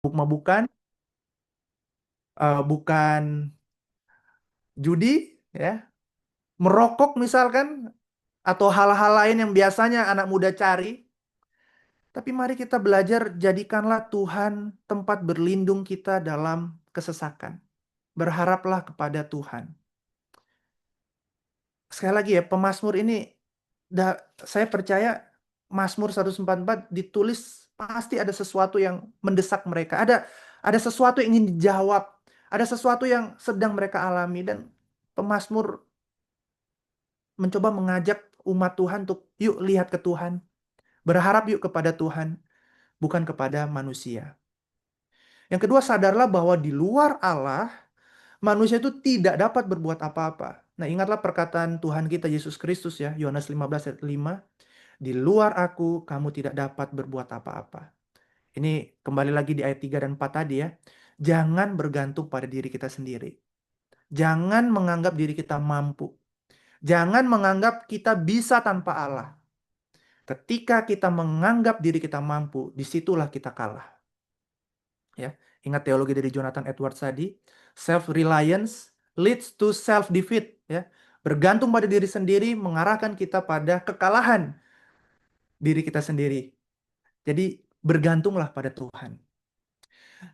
mabuk-mabukan, bukan judi, ya, merokok misalkan, atau hal-hal lain yang biasanya anak muda cari. Tapi mari kita belajar, jadikanlah Tuhan tempat berlindung kita dalam kesesakan. Berharaplah kepada Tuhan. Sekali lagi ya, pemazmur ini, saya percaya Mazmur 144 ditulis pasti ada sesuatu yang mendesak mereka. Ada sesuatu yang ingin dijawab. Ada sesuatu yang sedang mereka alami. Dan pemazmur mencoba mengajak umat Tuhan untuk yuk lihat ke Tuhan. Berharap yuk kepada Tuhan, bukan kepada manusia. Yang kedua, sadarlah bahwa di luar Allah, manusia itu tidak dapat berbuat apa-apa. Nah, ingatlah perkataan Tuhan kita Yesus Kristus ya, Yohanes 15 ayat 5. Di luar aku, kamu tidak dapat berbuat apa-apa. Ini kembali lagi di ayat 3 dan 4 tadi ya. Jangan bergantung pada diri kita sendiri. Jangan menganggap diri kita mampu. Jangan menganggap kita bisa tanpa Allah. Ketika kita menganggap diri kita mampu, disitulah kita kalah. Ya, ingat teologi dari Jonathan Edwards tadi, self-reliance leads to self-defeat. Ya, bergantung pada diri sendiri mengarahkan kita pada kekalahan diri kita sendiri. Jadi bergantunglah pada Tuhan.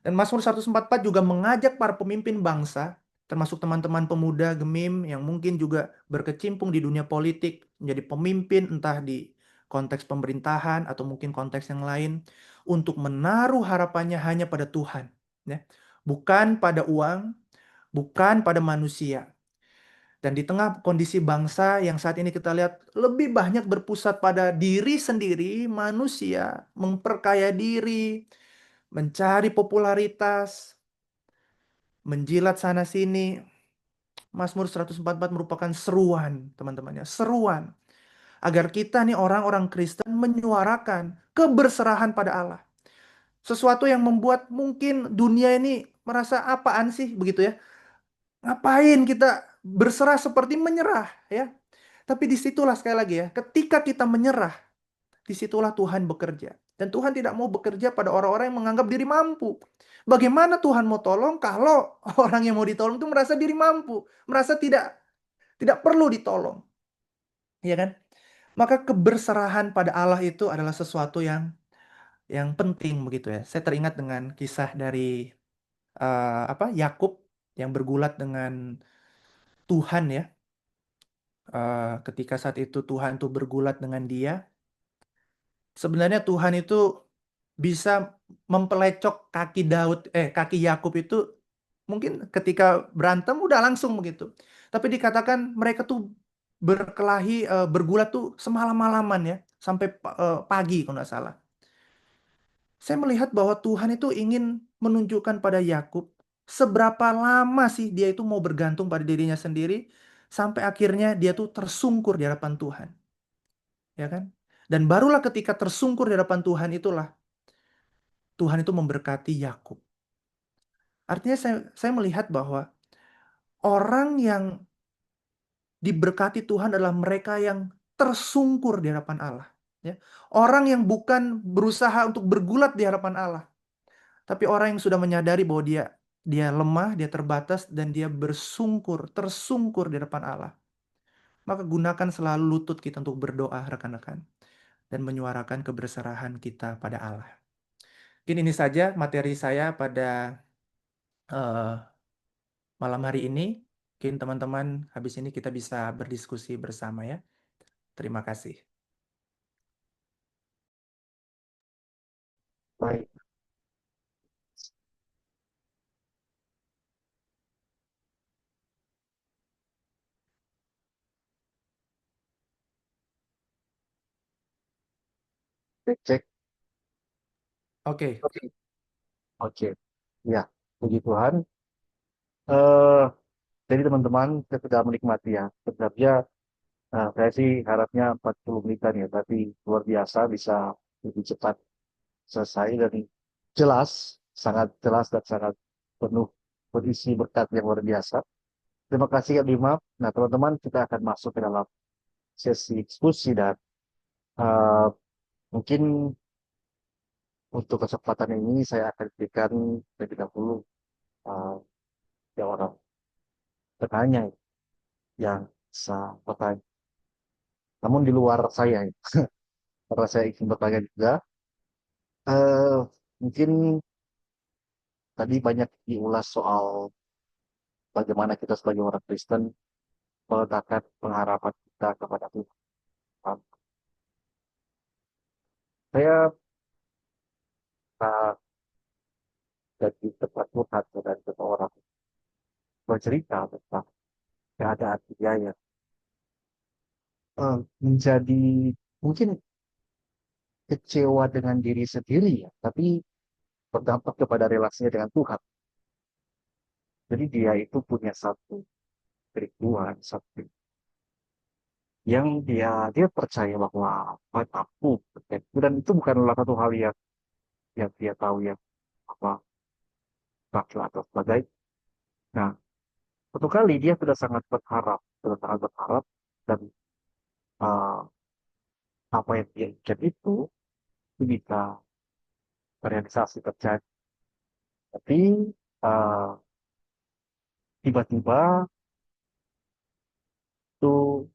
Dan Mazmur 144 juga mengajak para pemimpin bangsa, termasuk teman-teman pemuda Gemim yang mungkin juga berkecimpung di dunia politik, menjadi pemimpin entah di konteks pemerintahan atau mungkin konteks yang lain, untuk menaruh harapannya hanya pada Tuhan. Ya. Bukan pada uang, bukan pada manusia. Dan di tengah kondisi bangsa yang saat ini kita lihat lebih banyak berpusat pada diri sendiri, manusia, memperkaya diri, mencari popularitas, menjilat sana-sini. Mazmur 144 merupakan seruan, teman-temannya. Seruan. Agar kita nih orang-orang Kristen menyuarakan keberserahan pada Allah. Sesuatu yang membuat mungkin dunia ini merasa apaan sih begitu ya. Ngapain kita berserah seperti menyerah ya. Tapi disitulah sekali lagi ya, ketika kita menyerah, disitulah Tuhan bekerja. Dan Tuhan tidak mau bekerja pada orang-orang yang menganggap diri mampu. Bagaimana Tuhan mau tolong kalau orang yang mau ditolong itu merasa diri mampu, merasa tidak perlu ditolong. Ya kan? Maka keberserahan pada Allah itu adalah sesuatu yang penting begitu ya. Saya teringat dengan kisah dari Yakub yang bergulat dengan Tuhan ya. Ketika saat itu Tuhan tuh bergulat dengan dia, sebenarnya Tuhan itu bisa mempelecok kaki Yakub itu mungkin ketika berantem udah langsung begitu. Tapi dikatakan mereka tuh berkelahi, bergulat tuh semalam-malaman ya, sampai pagi kalau nggak salah. Saya melihat bahwa Tuhan itu ingin menunjukkan pada Yakub seberapa lama sih dia itu mau bergantung pada dirinya sendiri sampai akhirnya dia tuh tersungkur di hadapan Tuhan, ya kan? Dan barulah ketika tersungkur di hadapan Tuhan itulah Tuhan itu memberkati Yakub. Artinya saya melihat bahwa orang yang diberkati Tuhan adalah mereka yang tersungkur di hadapan Allah. Ya. Orang yang bukan berusaha untuk bergulat di hadapan Allah, tapi orang yang sudah menyadari bahwa dia lemah, dia terbatas, dan dia tersungkur di hadapan Allah. Maka gunakan selalu lutut kita untuk berdoa, rekan-rekan, dan menyuarakan keberserahan kita pada Allah. Mungkin ini saja materi saya pada eh, malam hari ini. Mungkin teman-teman habis ini kita bisa berdiskusi bersama ya. Terima kasih. Baik, cek cek. Oke. Oke. Oke. Ya, puji Tuhan. Eh, jadi teman-teman, saya sudah menikmati ya. Sebenarnya saya sih harapnya 40 menitan ya, tapi luar biasa bisa lebih cepat selesai dan jelas, sangat jelas dan sangat penuh berisi berkat yang luar biasa. Terima kasih Kak Bima. Nah, teman-teman, kita akan masuk ke dalam sesi diskusi dan eh, mungkin untuk kesempatan ini saya akan berikan terlebih dahulu uh, ya orang bertanya yang bisa bertanya. Namun di luar saya, ya, karena saya ingin bertanya juga, eh mungkin tadi banyak diulas soal bagaimana kita sebagai orang Kristen meletakkan pengharapan kita kepada Tuhan. Saya pernah jadi tempat curhat dan seseorang bercerita tentang keadaan dia yang menjadi mungkin kecewa dengan diri sendiri ya, tapi berdampak kepada relasinya dengan Tuhan. Jadi dia itu punya satu kerinduan, satu yang dia percaya bahwa Tuhan aku dan itu bukanlah satu hal yang dia tahu yang apa bakal atau sebagainya. Nah, satu kali dia sudah sangat berharap dan uh, apa yang dia inginkan itu bisa terrealisasi terjadi. Tapi uh, tiba-tiba itu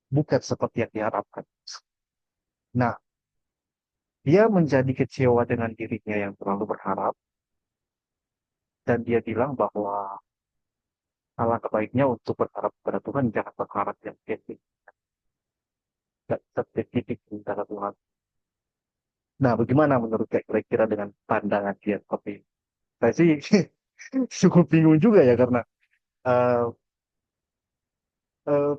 bukan seperti yang diharapkan. Nah, dia menjadi kecewa dengan dirinya yang terlalu berharap dan dia bilang bahwa alangkah baiknya untuk berharap kepada Tuhan jangan berharap yang spesifik kepada Tuhan. Nah, bagaimana menurut Kak kira-kira dengan pandangan dia seperti ini? Saya sih cukup bingung juga ya karena uh, uh,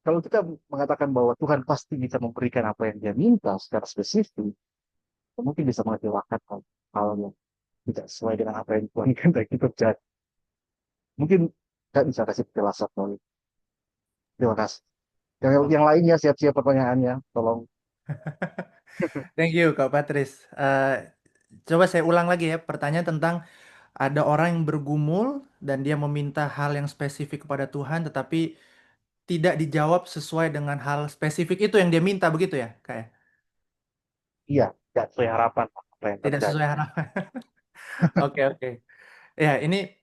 kalau kita mengatakan bahwa Tuhan pasti bisa memberikan apa yang dia minta secara spesifik, mungkin bisa mengecewakan hal yang tidak sesuai dengan apa yang Tuhan kehendaki terjadi. Mungkin nggak bisa kasih penjelasan soal itu. Terima kasih. Oh, Yang lainnya siap-siap pertanyaannya, tolong. thank you Kak Patris. Coba saya ulang lagi ya pertanyaan tentang ada orang yang bergumul dan dia meminta hal yang spesifik kepada Tuhan, tetapi tidak dijawab sesuai dengan hal spesifik itu yang dia minta, begitu ya, Kak ya? Iya, nggak sesuai harapan apa yang Tidak terjadi. sesuai harapan. Oke, oke. Ya, ini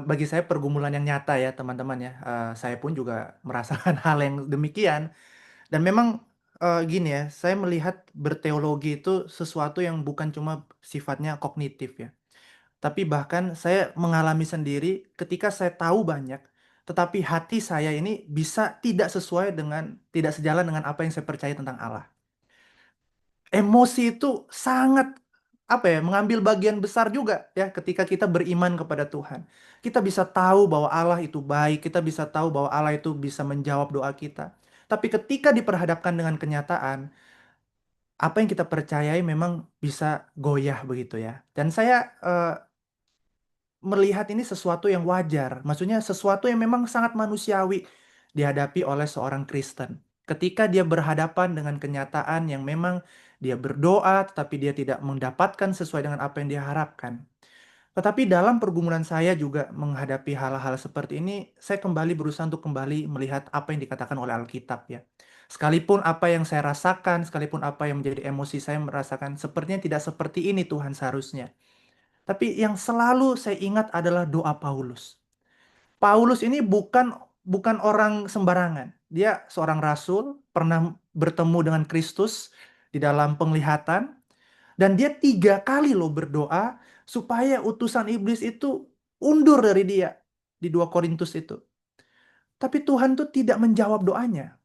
bagi saya pergumulan yang nyata ya, teman-teman ya. Saya pun juga merasakan hal yang demikian. Dan memang gini ya, saya melihat berteologi itu sesuatu yang bukan cuma sifatnya kognitif ya. Tapi bahkan saya mengalami sendiri ketika saya tahu banyak, tetapi hati saya ini bisa tidak sesuai dengan, tidak sejalan dengan apa yang saya percaya tentang Allah. Emosi itu sangat apa ya, mengambil bagian besar juga ya ketika kita beriman kepada Tuhan. Kita bisa tahu bahwa Allah itu baik, kita bisa tahu bahwa Allah itu bisa menjawab doa kita. Tapi ketika diperhadapkan dengan kenyataan, apa yang kita percayai memang bisa goyah begitu ya. Dan saya melihat ini sesuatu yang wajar. Maksudnya sesuatu yang memang sangat manusiawi dihadapi oleh seorang Kristen. Ketika dia berhadapan dengan kenyataan yang memang dia berdoa, tetapi dia tidak mendapatkan sesuai dengan apa yang dia harapkan. Tetapi dalam pergumulan saya juga menghadapi hal-hal seperti ini, saya kembali berusaha untuk kembali melihat apa yang dikatakan oleh Alkitab ya. Sekalipun apa yang saya rasakan, sekalipun apa yang menjadi emosi saya merasakan, sepertinya tidak seperti ini Tuhan seharusnya. Tapi yang selalu saya ingat adalah doa Paulus. Paulus ini bukan orang sembarangan. Dia seorang rasul, pernah bertemu dengan Kristus di dalam penglihatan, dan dia 3 kali loh berdoa supaya utusan iblis itu undur dari dia di 2 Korintus itu. Tapi Tuhan tuh tidak menjawab doanya.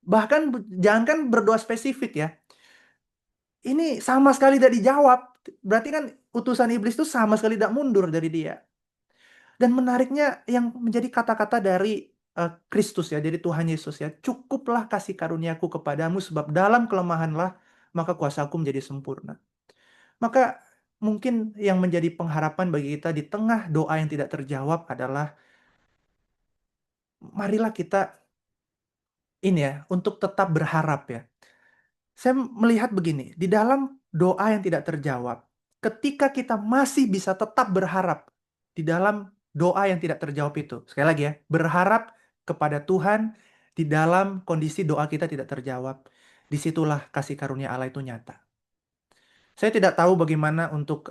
Bahkan jangankan berdoa spesifik ya. Ini sama sekali tidak dijawab. Berarti kan utusan iblis itu sama sekali tidak mundur dari dia. Dan menariknya yang menjadi kata-kata dari Kristus ya, dari Tuhan Yesus ya, cukuplah kasih karuniaku kepadamu sebab dalam kelemahanlah maka kuasaku menjadi sempurna. Maka mungkin yang menjadi pengharapan bagi kita di tengah doa yang tidak terjawab adalah marilah kita ini ya untuk tetap berharap ya. Saya melihat begini, di dalam doa yang tidak terjawab, ketika kita masih bisa tetap berharap di dalam doa yang tidak terjawab itu, sekali lagi ya, berharap kepada Tuhan di dalam kondisi doa kita tidak terjawab, disitulah kasih karunia Allah itu nyata. Saya tidak tahu bagaimana untuk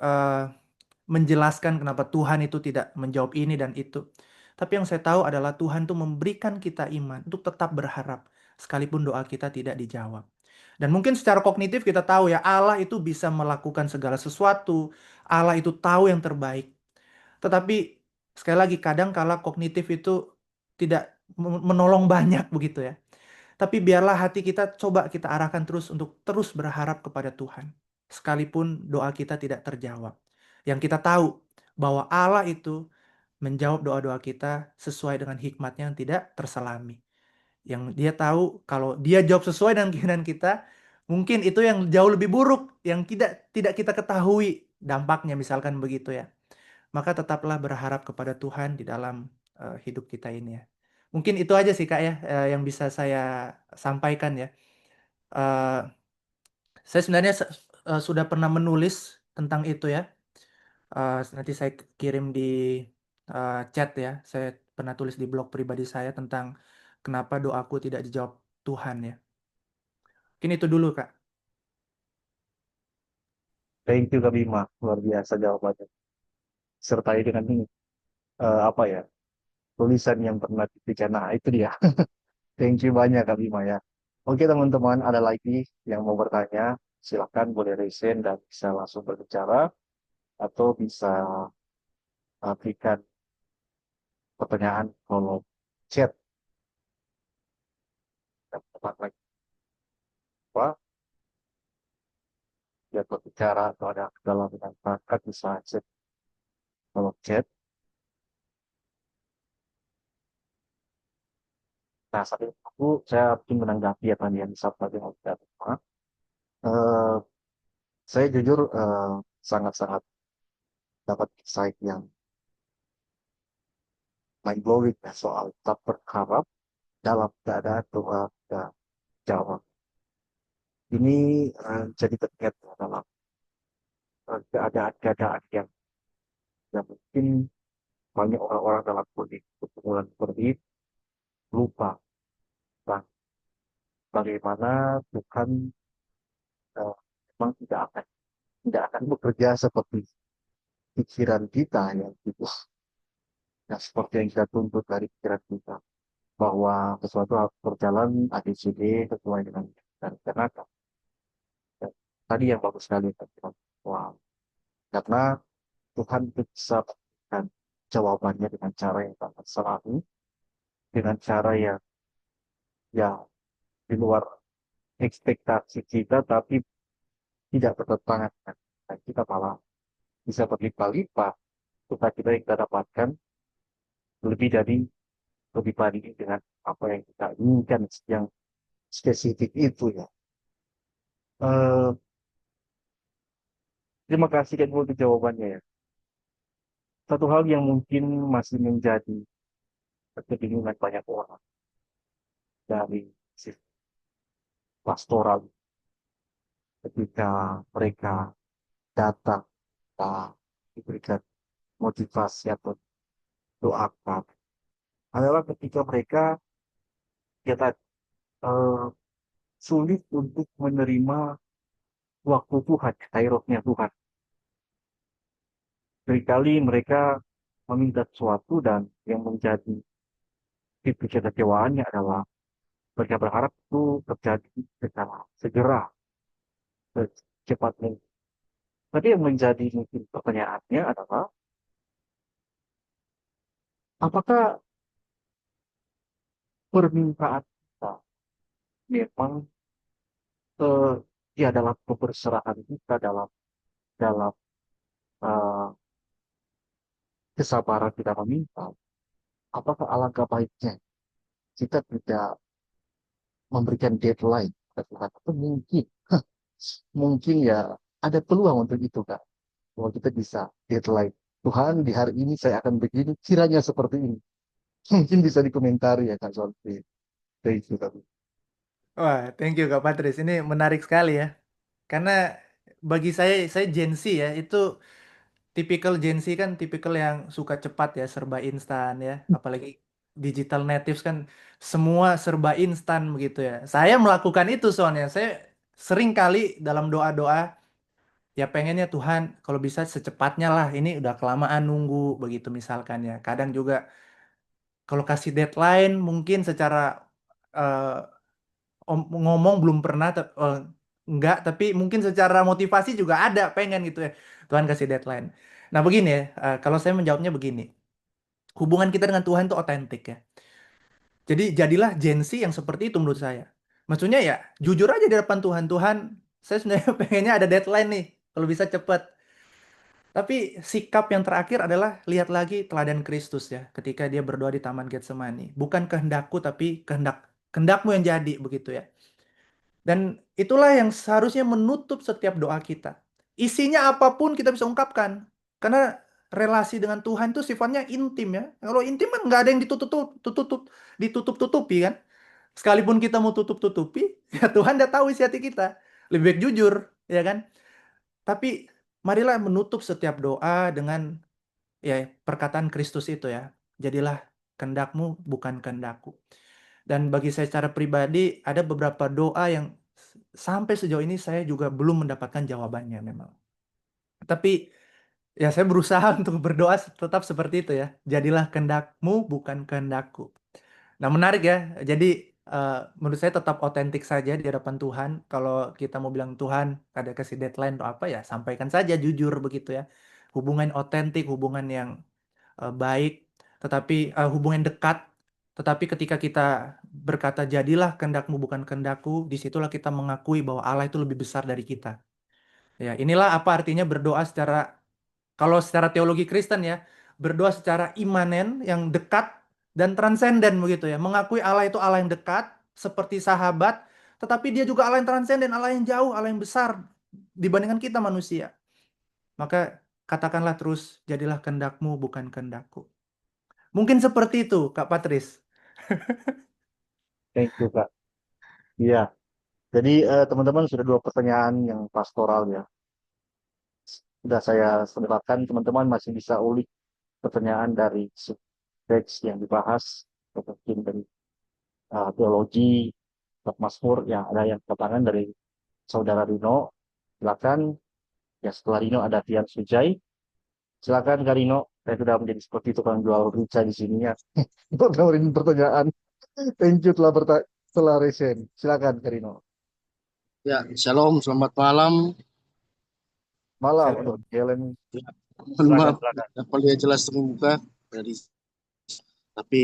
menjelaskan kenapa Tuhan itu tidak menjawab ini dan itu. Tapi yang saya tahu adalah Tuhan itu memberikan kita iman untuk tetap berharap sekalipun doa kita tidak dijawab. Dan mungkin secara kognitif kita tahu ya Allah itu bisa melakukan segala sesuatu. Allah itu tahu yang terbaik. Tetapi sekali lagi kadang kala kognitif itu tidak menolong banyak begitu ya. Tapi biarlah hati kita coba kita arahkan terus untuk terus berharap kepada Tuhan. Sekalipun doa kita tidak terjawab. Yang kita tahu bahwa Allah itu menjawab doa-doa kita sesuai dengan hikmatnya yang tidak terselami. Yang dia tahu kalau dia jawab sesuai dengan keinginan kita, mungkin itu yang jauh lebih buruk, yang tidak tidak kita ketahui dampaknya misalkan begitu ya. Maka tetaplah berharap kepada Tuhan di dalam hidup kita ini ya. Mungkin itu aja sih Kak ya yang bisa saya sampaikan ya. Eh, saya sebenarnya sudah pernah menulis tentang itu ya. Nanti saya kirim di chat ya. Saya pernah tulis di blog pribadi saya tentang kenapa doaku tidak dijawab Tuhan ya. Mungkin itu dulu Kak. Thank you Kak Bima, luar biasa jawabannya. Sertai dengan ini, apa ya, tulisan yang pernah dipikirkan. Nah, itu dia. Thank you banyak Kak Bima ya. Oke teman-teman, ada lagi yang mau bertanya? Silahkan boleh raise dan bisa langsung berbicara atau bisa berikan pertanyaan kolom chat dan tempat lagi apa biar berbicara atau ada kendala dengan perangkat bisa chat kolom chat. Nah, saat ini saya ingin menanggapi apa yang disampaikan oleh Kak Bima. Eh, saya jujur sangat-sangat dapat insight yang mind blowing ya, soal tetap berharap dalam keadaan doa dan jawab. Ini jadi teringat dalam keadaan-keadaan yang mungkin banyak orang-orang dalam kondisi pergumulan seperti itu lupa tentang bagaimana Tuhan eh, memang tidak akan bekerja seperti pikiran kita yang gitu, yang seperti yang kita tuntut dari pikiran kita bahwa sesuatu harus berjalan ABCD sesuai dengan dan rencanakan. Dan tadi yang bagus sekali kan, wow, karena Tuhan bisa memberikan jawabannya dengan cara yang sangat selalu, dengan cara yang di luar ekspektasi kita, tapi tidak bertentangan dengan dan kita malah bisa berlimpah-limpah supaya kita yang kita dapatkan lebih dari lebih banding dengan apa yang kita inginkan yang spesifik itu ya. Eh, Terima kasih kan untuk jawabannya ya. Satu hal yang mungkin masih menjadi kebingungan banyak orang dari sisi pastoral ketika mereka datang diberikan motivasi atau doakan adalah ketika mereka kita eh, sulit untuk menerima waktu Tuhan, kairos-nya Tuhan. Seringkali mereka meminta sesuatu dan yang menjadi titik kekecewaannya adalah mereka berharap itu terjadi secara segera, secepat mungkin. Tapi yang menjadi mungkin pertanyaannya adalah apakah permintaan kita memang ya dalam keberserahan kita dalam dalam eh, kesabaran kita meminta, apakah alangkah baiknya kita tidak memberikan deadline pada Tuhan atau mungkin mungkin ya ada peluang untuk itu kan bahwa kita bisa deadline Tuhan di hari ini saya akan begini kiranya seperti ini mungkin bisa dikomentari ya Kak Solfi itu tapi Wah, thank you Kak Patris. Ini menarik sekali ya. Karena bagi saya Gen Z ya, itu tipikal Gen Z kan tipikal yang suka cepat ya, serba instan ya. Apalagi digital natives kan semua serba instan begitu ya. Saya melakukan itu soalnya. Saya sering kali dalam doa-doa ya pengennya Tuhan kalau bisa secepatnya lah, ini udah kelamaan nunggu begitu misalkan ya. Kadang juga kalau kasih deadline mungkin secara eh, ngomong belum pernah enggak, tapi mungkin secara motivasi juga ada pengen gitu ya, Tuhan kasih deadline. Nah begini ya, kalau saya menjawabnya begini, hubungan kita dengan Tuhan itu otentik ya. Jadi jadilah Gen Z yang seperti itu menurut saya. Maksudnya ya jujur aja di depan Tuhan. Tuhan, saya sebenarnya pengennya ada deadline nih. Kalau bisa cepat. Tapi sikap yang terakhir adalah lihat lagi teladan Kristus ya. Ketika dia berdoa di Taman Getsemani. Bukan kehendakku tapi kehendakmu yang jadi begitu ya. Dan itulah yang seharusnya menutup setiap doa kita. Isinya apapun kita bisa ungkapkan. Karena relasi dengan Tuhan itu sifatnya intim ya. Kalau intim kan nggak ada yang ditutup-tutupi kan. Sekalipun kita mau tutup-tutupi, ya Tuhan udah tahu isi hati kita. Lebih baik jujur, ya kan? Tapi marilah menutup setiap doa dengan ya perkataan Kristus itu ya. Jadilah kehendakmu bukan kehendakku. Dan bagi saya secara pribadi ada beberapa doa yang sampai sejauh ini saya juga belum mendapatkan jawabannya memang. Tapi ya saya berusaha untuk berdoa tetap seperti itu ya. Jadilah kehendakmu bukan kehendakku. Nah, menarik ya. Jadi, menurut saya tetap otentik saja di hadapan Tuhan. Kalau kita mau bilang Tuhan ada kasih deadline atau apa ya, sampaikan saja jujur begitu ya. Hubungan otentik, hubungan yang baik, tetapi hubungan dekat. Tetapi ketika kita berkata jadilah kehendakmu bukan kehendakku, disitulah kita mengakui bahwa Allah itu lebih besar dari kita. Ya, inilah apa artinya berdoa secara kalau secara teologi Kristen ya, berdoa secara imanen yang dekat dan transenden begitu ya. Mengakui Allah itu Allah yang dekat seperti sahabat, tetapi dia juga Allah yang transenden, Allah yang jauh, Allah yang besar dibandingkan kita manusia. Maka katakanlah terus, jadilah kehendakmu bukan kehendakku. Mungkin seperti itu, Kak Patris. Thank you, Kak. Iya, jadi teman-teman sudah dua pertanyaan yang pastoral ya. Sudah saya sebutkan, teman-teman masih bisa ulik pertanyaan dari teks yang dibahas, atau mungkin dari teologi, kitab Mazmur, yang ada yang pertanyaan dari Saudara Rino. Silakan. Ya, setelah Rino ada Tian Sujai. Silakan Kak Rino. Saya sudah menjadi seperti tukang jual rica di sini ya. Untuk nawarin pertanyaan. Thank you telah resen. Silakan Kak Rino. Ya, shalom, selamat malam. Malam untuk Shalom. Helen. Ya, mohon Silakan, maaf, silakan. apa dia jelas terbuka dari, tapi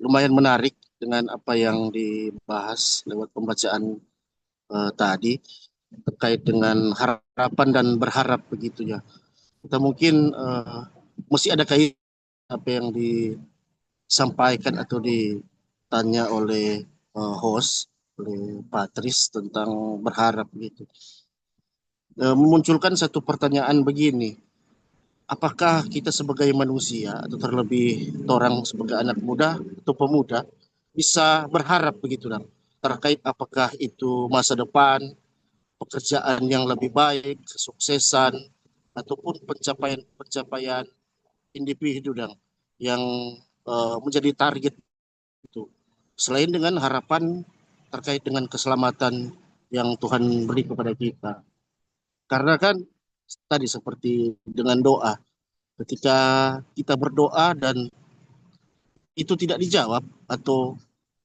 lumayan menarik dengan apa yang dibahas lewat pembacaan tadi terkait dengan harapan dan berharap begitu ya. Kita mungkin mesti ada kaitan apa yang disampaikan atau ditanya oleh host, oleh Patris tentang berharap gitu. Memunculkan satu pertanyaan begini. Apakah kita sebagai manusia atau terlebih orang sebagai anak muda atau pemuda bisa berharap begitu dong, terkait apakah itu masa depan, pekerjaan yang lebih baik, kesuksesan ataupun pencapaian-pencapaian individu dong yang menjadi target itu. Selain dengan harapan terkait dengan keselamatan yang Tuhan beri kepada kita. Karena kan tadi seperti dengan doa, ketika kita berdoa dan itu tidak dijawab atau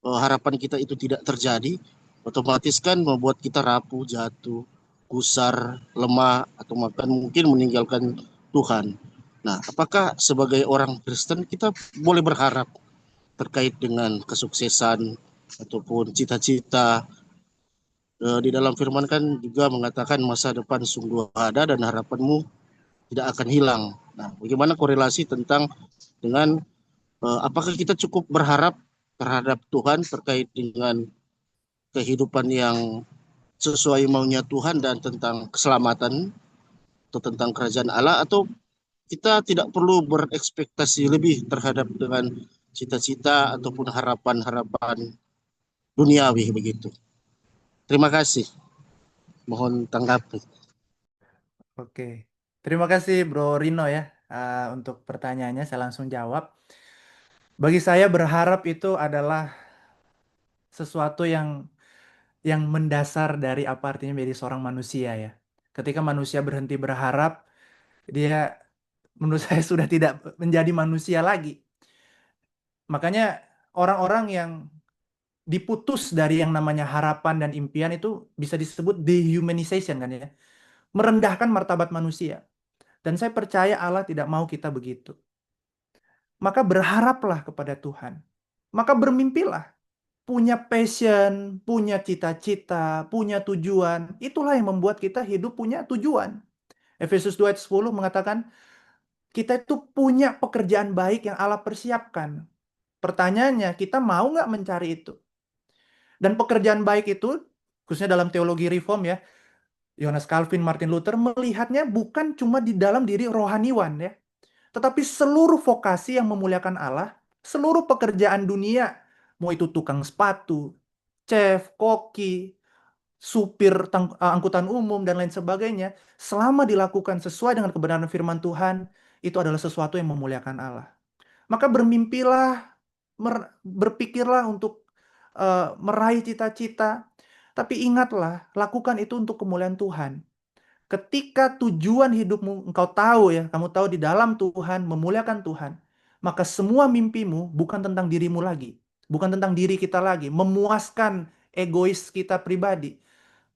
harapan kita itu tidak terjadi, otomatis kan membuat kita rapuh, jatuh, gusar, lemah, atau bahkan mungkin meninggalkan Tuhan. Nah, apakah sebagai orang Kristen kita boleh berharap terkait dengan kesuksesan ataupun cita-cita? Di dalam firman kan juga mengatakan masa depan sungguh ada dan harapanmu tidak akan hilang. Nah, bagaimana korelasi tentang dengan apakah kita cukup berharap terhadap Tuhan terkait dengan kehidupan yang sesuai maunya Tuhan dan tentang keselamatan atau tentang kerajaan Allah, atau kita tidak perlu berekspektasi lebih terhadap dengan cita-cita ataupun harapan-harapan duniawi begitu. Terima kasih. Mohon tanggapi. Oke. Terima kasih Bro Rino ya untuk pertanyaannya. Saya langsung jawab. Bagi saya berharap itu adalah sesuatu yang mendasar dari apa artinya menjadi seorang manusia ya. Ketika manusia berhenti berharap, dia menurut saya sudah tidak menjadi manusia lagi. Makanya orang-orang yang diputus dari yang namanya harapan dan impian itu bisa disebut dehumanization kan ya. Merendahkan martabat manusia. Dan saya percaya Allah tidak mau kita begitu. Maka berharaplah kepada Tuhan. Maka bermimpilah. Punya passion, punya cita-cita, punya tujuan. Itulah yang membuat kita hidup punya tujuan. Efesus 2 ayat 10 mengatakan, kita itu punya pekerjaan baik yang Allah persiapkan. Pertanyaannya, kita mau nggak mencari itu? Dan pekerjaan baik itu, khususnya dalam teologi reform ya, Johannes Calvin, Martin Luther melihatnya bukan cuma di dalam diri rohaniwan ya, tetapi seluruh vokasi yang memuliakan Allah, seluruh pekerjaan dunia, mau itu tukang sepatu, chef, koki, supir angkutan umum, dan lain sebagainya, selama dilakukan sesuai dengan kebenaran firman Tuhan, itu adalah sesuatu yang memuliakan Allah. Maka bermimpilah, berpikirlah untuk meraih cita-cita, tapi ingatlah, lakukan itu untuk kemuliaan Tuhan. Ketika tujuan hidupmu engkau tahu ya, kamu tahu di dalam Tuhan, memuliakan Tuhan, maka semua mimpimu bukan tentang dirimu lagi, bukan tentang diri kita lagi, memuaskan egois kita pribadi,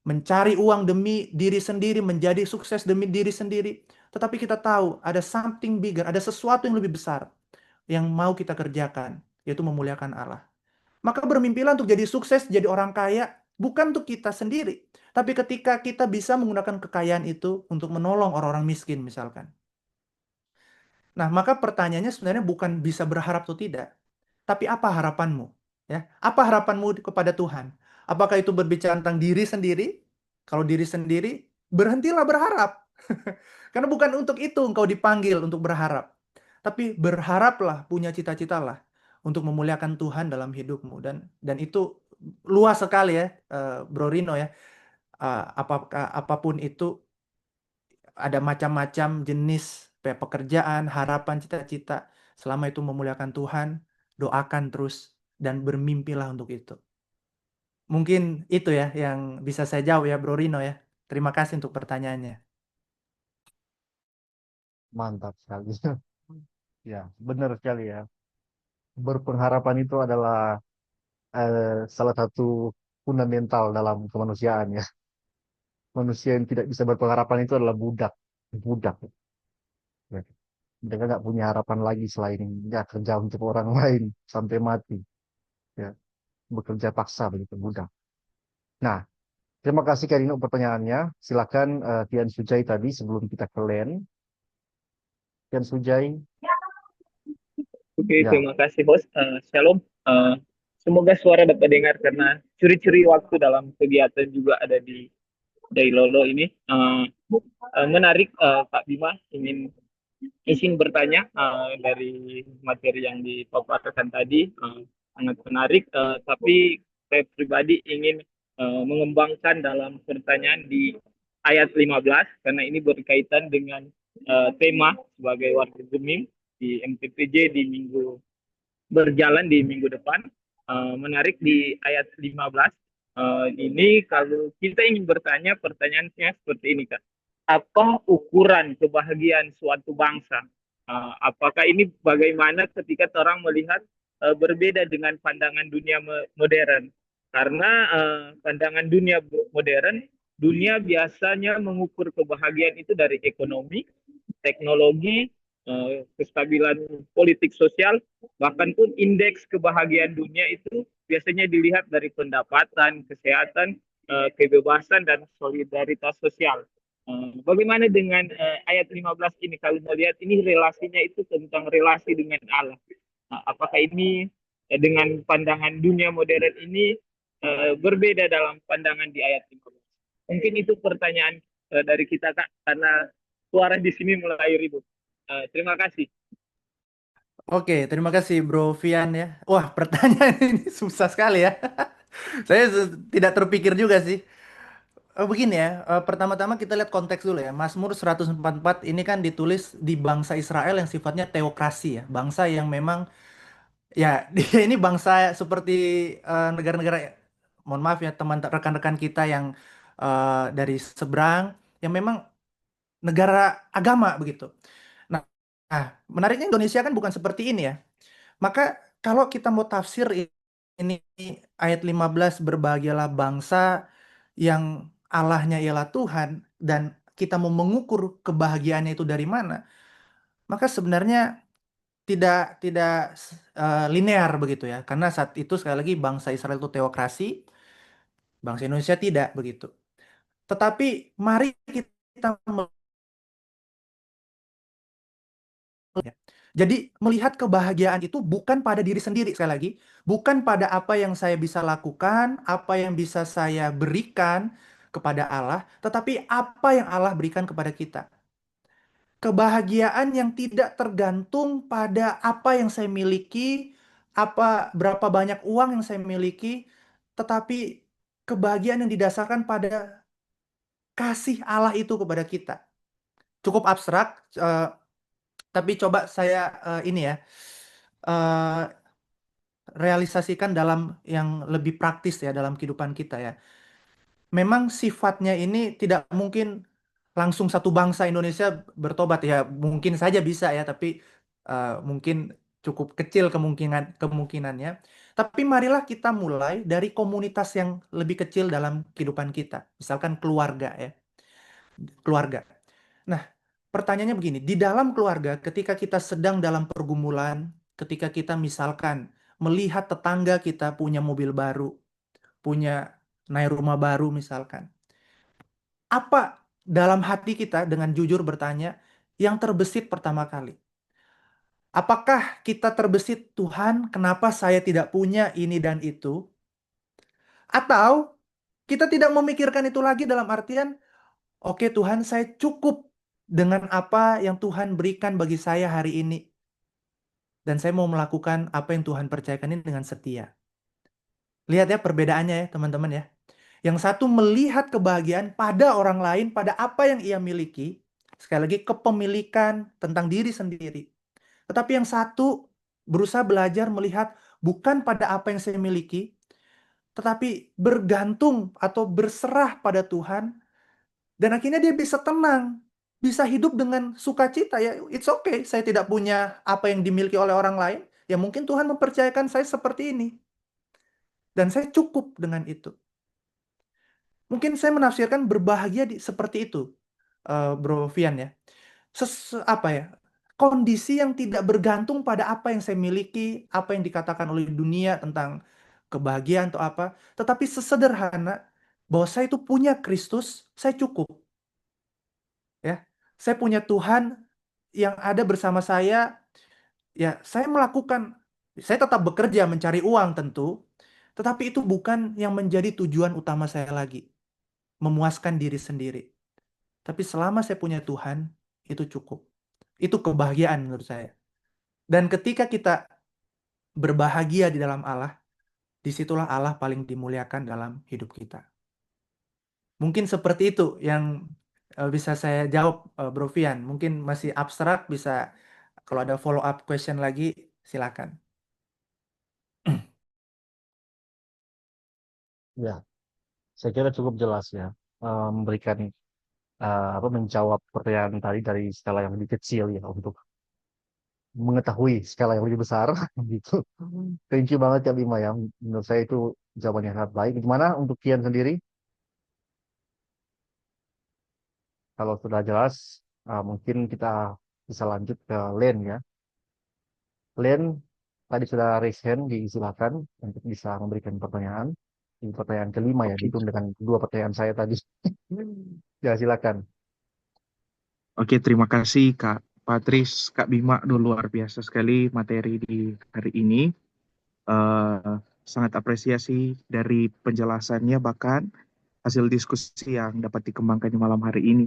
mencari uang demi diri sendiri, menjadi sukses demi diri sendiri. Tetapi kita tahu ada something bigger, ada sesuatu yang lebih besar yang mau kita kerjakan, yaitu memuliakan Allah. Maka bermimpilah untuk jadi sukses, jadi orang kaya, bukan untuk kita sendiri. Tapi ketika kita bisa menggunakan kekayaan itu untuk menolong orang-orang miskin misalkan. Nah, maka pertanyaannya sebenarnya bukan bisa berharap atau tidak, tapi apa harapanmu? Ya, apa harapanmu kepada Tuhan? Apakah itu berbicara tentang diri sendiri? Kalau diri sendiri, berhentilah berharap. Karena bukan untuk itu engkau dipanggil untuk berharap. Tapi berharaplah, punya cita-citalah untuk memuliakan Tuhan dalam hidupmu, dan itu luas sekali ya, Bro Rino ya. Apakah apapun itu, ada macam-macam jenis pekerjaan, harapan, cita-cita. Selama itu memuliakan Tuhan, doakan terus dan bermimpilah untuk itu. Mungkin itu ya yang bisa saya jawab ya, Bro Rino ya. Terima kasih untuk pertanyaannya. Mantap sekali. Ya, benar sekali ya. Berpengharapan itu adalah salah satu fundamental dalam kemanusiaan ya. Manusia yang tidak bisa berpengharapan itu adalah budak. Budak. Ya. Mereka nggak punya harapan lagi selain ya kerja untuk orang lain sampai mati. Ya, bekerja paksa begitu budak. Nah, terima kasih Kak Dino pertanyaannya. Silakan Tian Sujai tadi sebelum kita ke Len. Tian Sujai, Oke, ya, terima kasih host. Shalom. Semoga suara dapat dengar karena curi-curi waktu dalam kegiatan juga ada di Lolo ini. Menarik, Pak Bima, izin bertanya dari materi yang dipaparkan tadi, sangat menarik. Tapi saya pribadi ingin mengembangkan dalam pertanyaan di ayat 15 karena ini berkaitan dengan tema sebagai warga Gemim di MTPJ di minggu berjalan di minggu depan. Menarik di ayat 15 ini kalau kita ingin bertanya pertanyaannya seperti ini Kak. Apa ukuran kebahagiaan suatu bangsa? Apakah ini bagaimana ketika orang melihat berbeda dengan pandangan dunia modern? Karena pandangan dunia modern, dunia biasanya mengukur kebahagiaan itu dari ekonomi, teknologi, kestabilan politik sosial, bahkan pun indeks kebahagiaan dunia itu biasanya dilihat dari pendapatan, kesehatan, kebebasan, dan solidaritas sosial. Bagaimana dengan ayat 15 ini? Kalau melihat ini relasinya itu tentang relasi dengan Allah. Apakah ini dengan pandangan dunia modern ini berbeda dalam pandangan di ayat 15? Mungkin itu pertanyaan dari kita Kak, karena suara di sini mulai ribut. Terima kasih. Oke, terima kasih Bro Vian ya. Wah, pertanyaan ini susah sekali ya. Saya tidak terpikir juga sih. Begini ya, pertama-tama kita lihat konteks dulu ya. Mazmur 144 ini kan ditulis di bangsa Israel yang sifatnya teokrasi ya. Bangsa yang memang, ya, dia ini bangsa seperti negara-negara, mohon maaf ya teman rekan-rekan kita yang dari seberang, yang memang negara agama begitu. Nah, menariknya Indonesia kan bukan seperti ini ya. Maka kalau kita mau tafsir ini ayat 15, berbahagialah bangsa yang Allahnya ialah Tuhan, dan kita mau mengukur kebahagiaannya itu dari mana, maka sebenarnya tidak linear begitu ya. Karena saat itu sekali lagi bangsa Israel itu teokrasi, bangsa Indonesia tidak begitu. Tetapi mari kita melihat. Jadi melihat kebahagiaan itu bukan pada diri sendiri, sekali lagi, bukan pada apa yang saya bisa lakukan, apa yang bisa saya berikan kepada Allah, tetapi apa yang Allah berikan kepada kita. Kebahagiaan yang tidak tergantung pada apa yang saya miliki, berapa banyak uang yang saya miliki, tetapi kebahagiaan yang didasarkan pada kasih Allah itu kepada kita. Cukup abstrak, tapi coba saya ini ya, eh, realisasikan dalam yang lebih praktis ya dalam kehidupan kita ya. Memang sifatnya ini tidak mungkin langsung satu bangsa Indonesia bertobat ya, mungkin saja bisa ya, tapi mungkin cukup kecil kemungkinannya. Tapi marilah kita mulai dari komunitas yang lebih kecil dalam kehidupan kita, misalkan keluarga ya, keluarga. Nah, pertanyaannya begini, di dalam keluarga ketika kita sedang dalam pergumulan, ketika kita misalkan melihat tetangga kita punya mobil baru, punya naik rumah baru misalkan, apa dalam hati kita dengan jujur bertanya yang terbesit pertama kali? Apakah kita terbesit, Tuhan, kenapa saya tidak punya ini dan itu? Atau kita tidak memikirkan itu lagi dalam artian, oke Tuhan, saya cukup dengan apa yang Tuhan berikan bagi saya hari ini. Dan saya mau melakukan apa yang Tuhan percayakan ini dengan setia. Lihat ya perbedaannya ya teman-teman ya. Yang satu melihat kebahagiaan pada orang lain, pada apa yang ia miliki. Sekali lagi, kepemilikan tentang diri sendiri. Tetapi yang satu berusaha belajar melihat bukan pada apa yang saya miliki, tetapi bergantung atau berserah pada Tuhan. Dan akhirnya dia bisa tenang, bisa hidup dengan sukacita ya. It's okay, saya tidak punya apa yang dimiliki oleh orang lain. Ya mungkin Tuhan mempercayakan saya seperti ini. Dan saya cukup dengan itu. Mungkin saya menafsirkan berbahagia seperti itu, Bro Vian ya. Apa ya? Kondisi yang tidak bergantung pada apa yang saya miliki, apa yang dikatakan oleh dunia tentang kebahagiaan atau apa, tetapi sesederhana bahwa saya itu punya Kristus, saya cukup. Ya, saya punya Tuhan yang ada bersama saya. Ya, saya tetap bekerja mencari uang tentu, tetapi itu bukan yang menjadi tujuan utama saya lagi, memuaskan diri sendiri. Tapi selama saya punya Tuhan, itu cukup. Itu kebahagiaan menurut saya. Dan ketika kita berbahagia di dalam Allah, disitulah Allah paling dimuliakan dalam hidup kita. Mungkin seperti itu yang bisa saya jawab, Bro Fian. Mungkin masih abstrak, bisa kalau ada follow up question lagi, silakan. Ya, saya kira cukup jelas ya, memberikan apa menjawab pertanyaan tadi dari skala yang lebih kecil ya untuk mengetahui skala yang lebih besar gitu. Thank you banget ya Bima ya. Menurut saya itu jawaban yang sangat baik. Gimana untuk Kian sendiri? Kalau sudah jelas, mungkin kita bisa lanjut ke Len ya. Len tadi sudah raise hand, disilakan untuk bisa memberikan pertanyaan. Ini pertanyaan kelima ya, Oke, dihitung dengan dua pertanyaan saya tadi. Ya, silakan. oke, terima kasih Kak Patris, Kak Bima, luar biasa sekali materi di hari ini. Sangat apresiasi dari penjelasannya, bahkan hasil diskusi yang dapat dikembangkan di malam hari ini.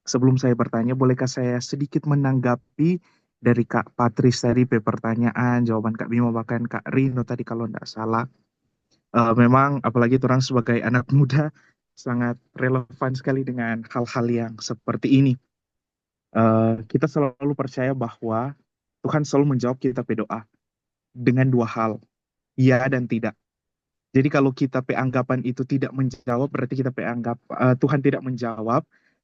Sebelum saya bertanya, bolehkah saya sedikit menanggapi dari Kak Patris tadi pertanyaan, jawaban Kak Bima, bahkan Kak Rino tadi kalau tidak salah. Memang apalagi orang sebagai anak muda sangat relevan sekali dengan hal-hal yang seperti ini. Kita selalu percaya bahwa Tuhan selalu menjawab kita berdoa dengan dua hal, ya dan tidak. Jadi kalau kita anggapan itu tidak menjawab, berarti kita anggap Tuhan tidak menjawab,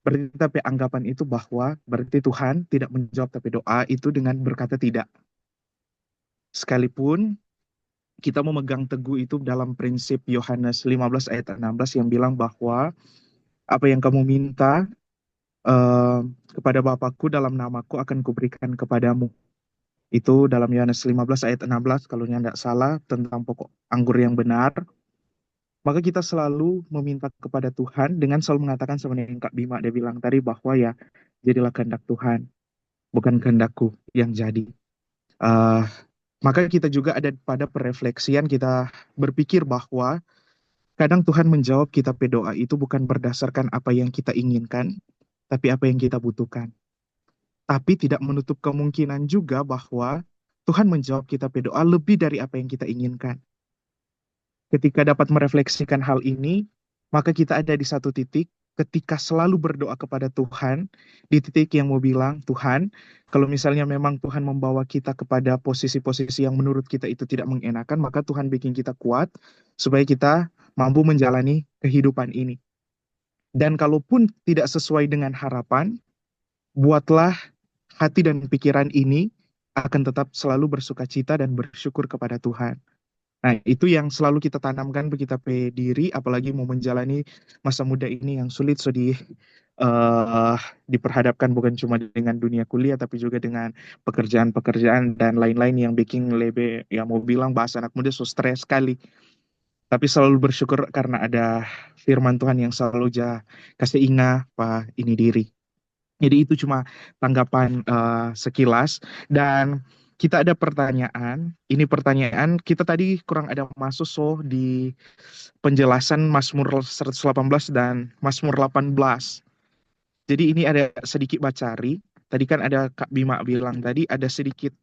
Berarti tapi anggapan itu bahwa berarti Tuhan tidak menjawab tapi doa itu dengan berkata tidak. Sekalipun kita memegang teguh itu dalam prinsip Yohanes 15 ayat 16 yang bilang bahwa apa yang kamu minta eh, kepada Bapakku dalam namaku akan kuberikan kepadamu. Itu dalam Yohanes 15 ayat 16 kalau tidak salah tentang pokok anggur yang benar. Maka kita selalu meminta kepada Tuhan dengan selalu mengatakan seperti yang Kak Bima dia bilang tadi bahwa ya jadilah kehendak Tuhan, bukan kehendakku yang jadi. Eh, maka kita juga ada pada perefleksian kita berpikir bahwa kadang Tuhan menjawab kita berdoa itu bukan berdasarkan apa yang kita inginkan, tapi apa yang kita butuhkan. Tapi tidak menutup kemungkinan juga bahwa Tuhan menjawab kita berdoa lebih dari apa yang kita inginkan. Ketika dapat merefleksikan hal ini, maka kita ada di satu titik ketika selalu berdoa kepada Tuhan, di titik yang mau bilang, Tuhan, kalau misalnya memang Tuhan membawa kita kepada posisi-posisi yang menurut kita itu tidak mengenakan, maka Tuhan bikin kita kuat supaya kita mampu menjalani kehidupan ini. Dan kalaupun tidak sesuai dengan harapan, buatlah hati dan pikiran ini akan tetap selalu bersukacita dan bersyukur kepada Tuhan. Nah, itu yang selalu kita tanamkan begitu pe diri, apalagi mau menjalani masa muda ini yang sulit, eh, diperhadapkan bukan cuma dengan dunia kuliah, tapi juga dengan pekerjaan-pekerjaan dan lain-lain yang bikin lebih, ya mau bilang bahasa anak muda so stres sekali. Tapi selalu bersyukur karena ada firman Tuhan yang selalu kasih ingat apa ini diri. Jadi itu cuma tanggapan sekilas dan kita ada pertanyaan. Ini pertanyaan kita tadi kurang ada masuk di penjelasan Mazmur 118 dan Mazmur 18. Jadi ini ada sedikit bacari. Tadi kan ada Kak Bima bilang tadi ada sedikit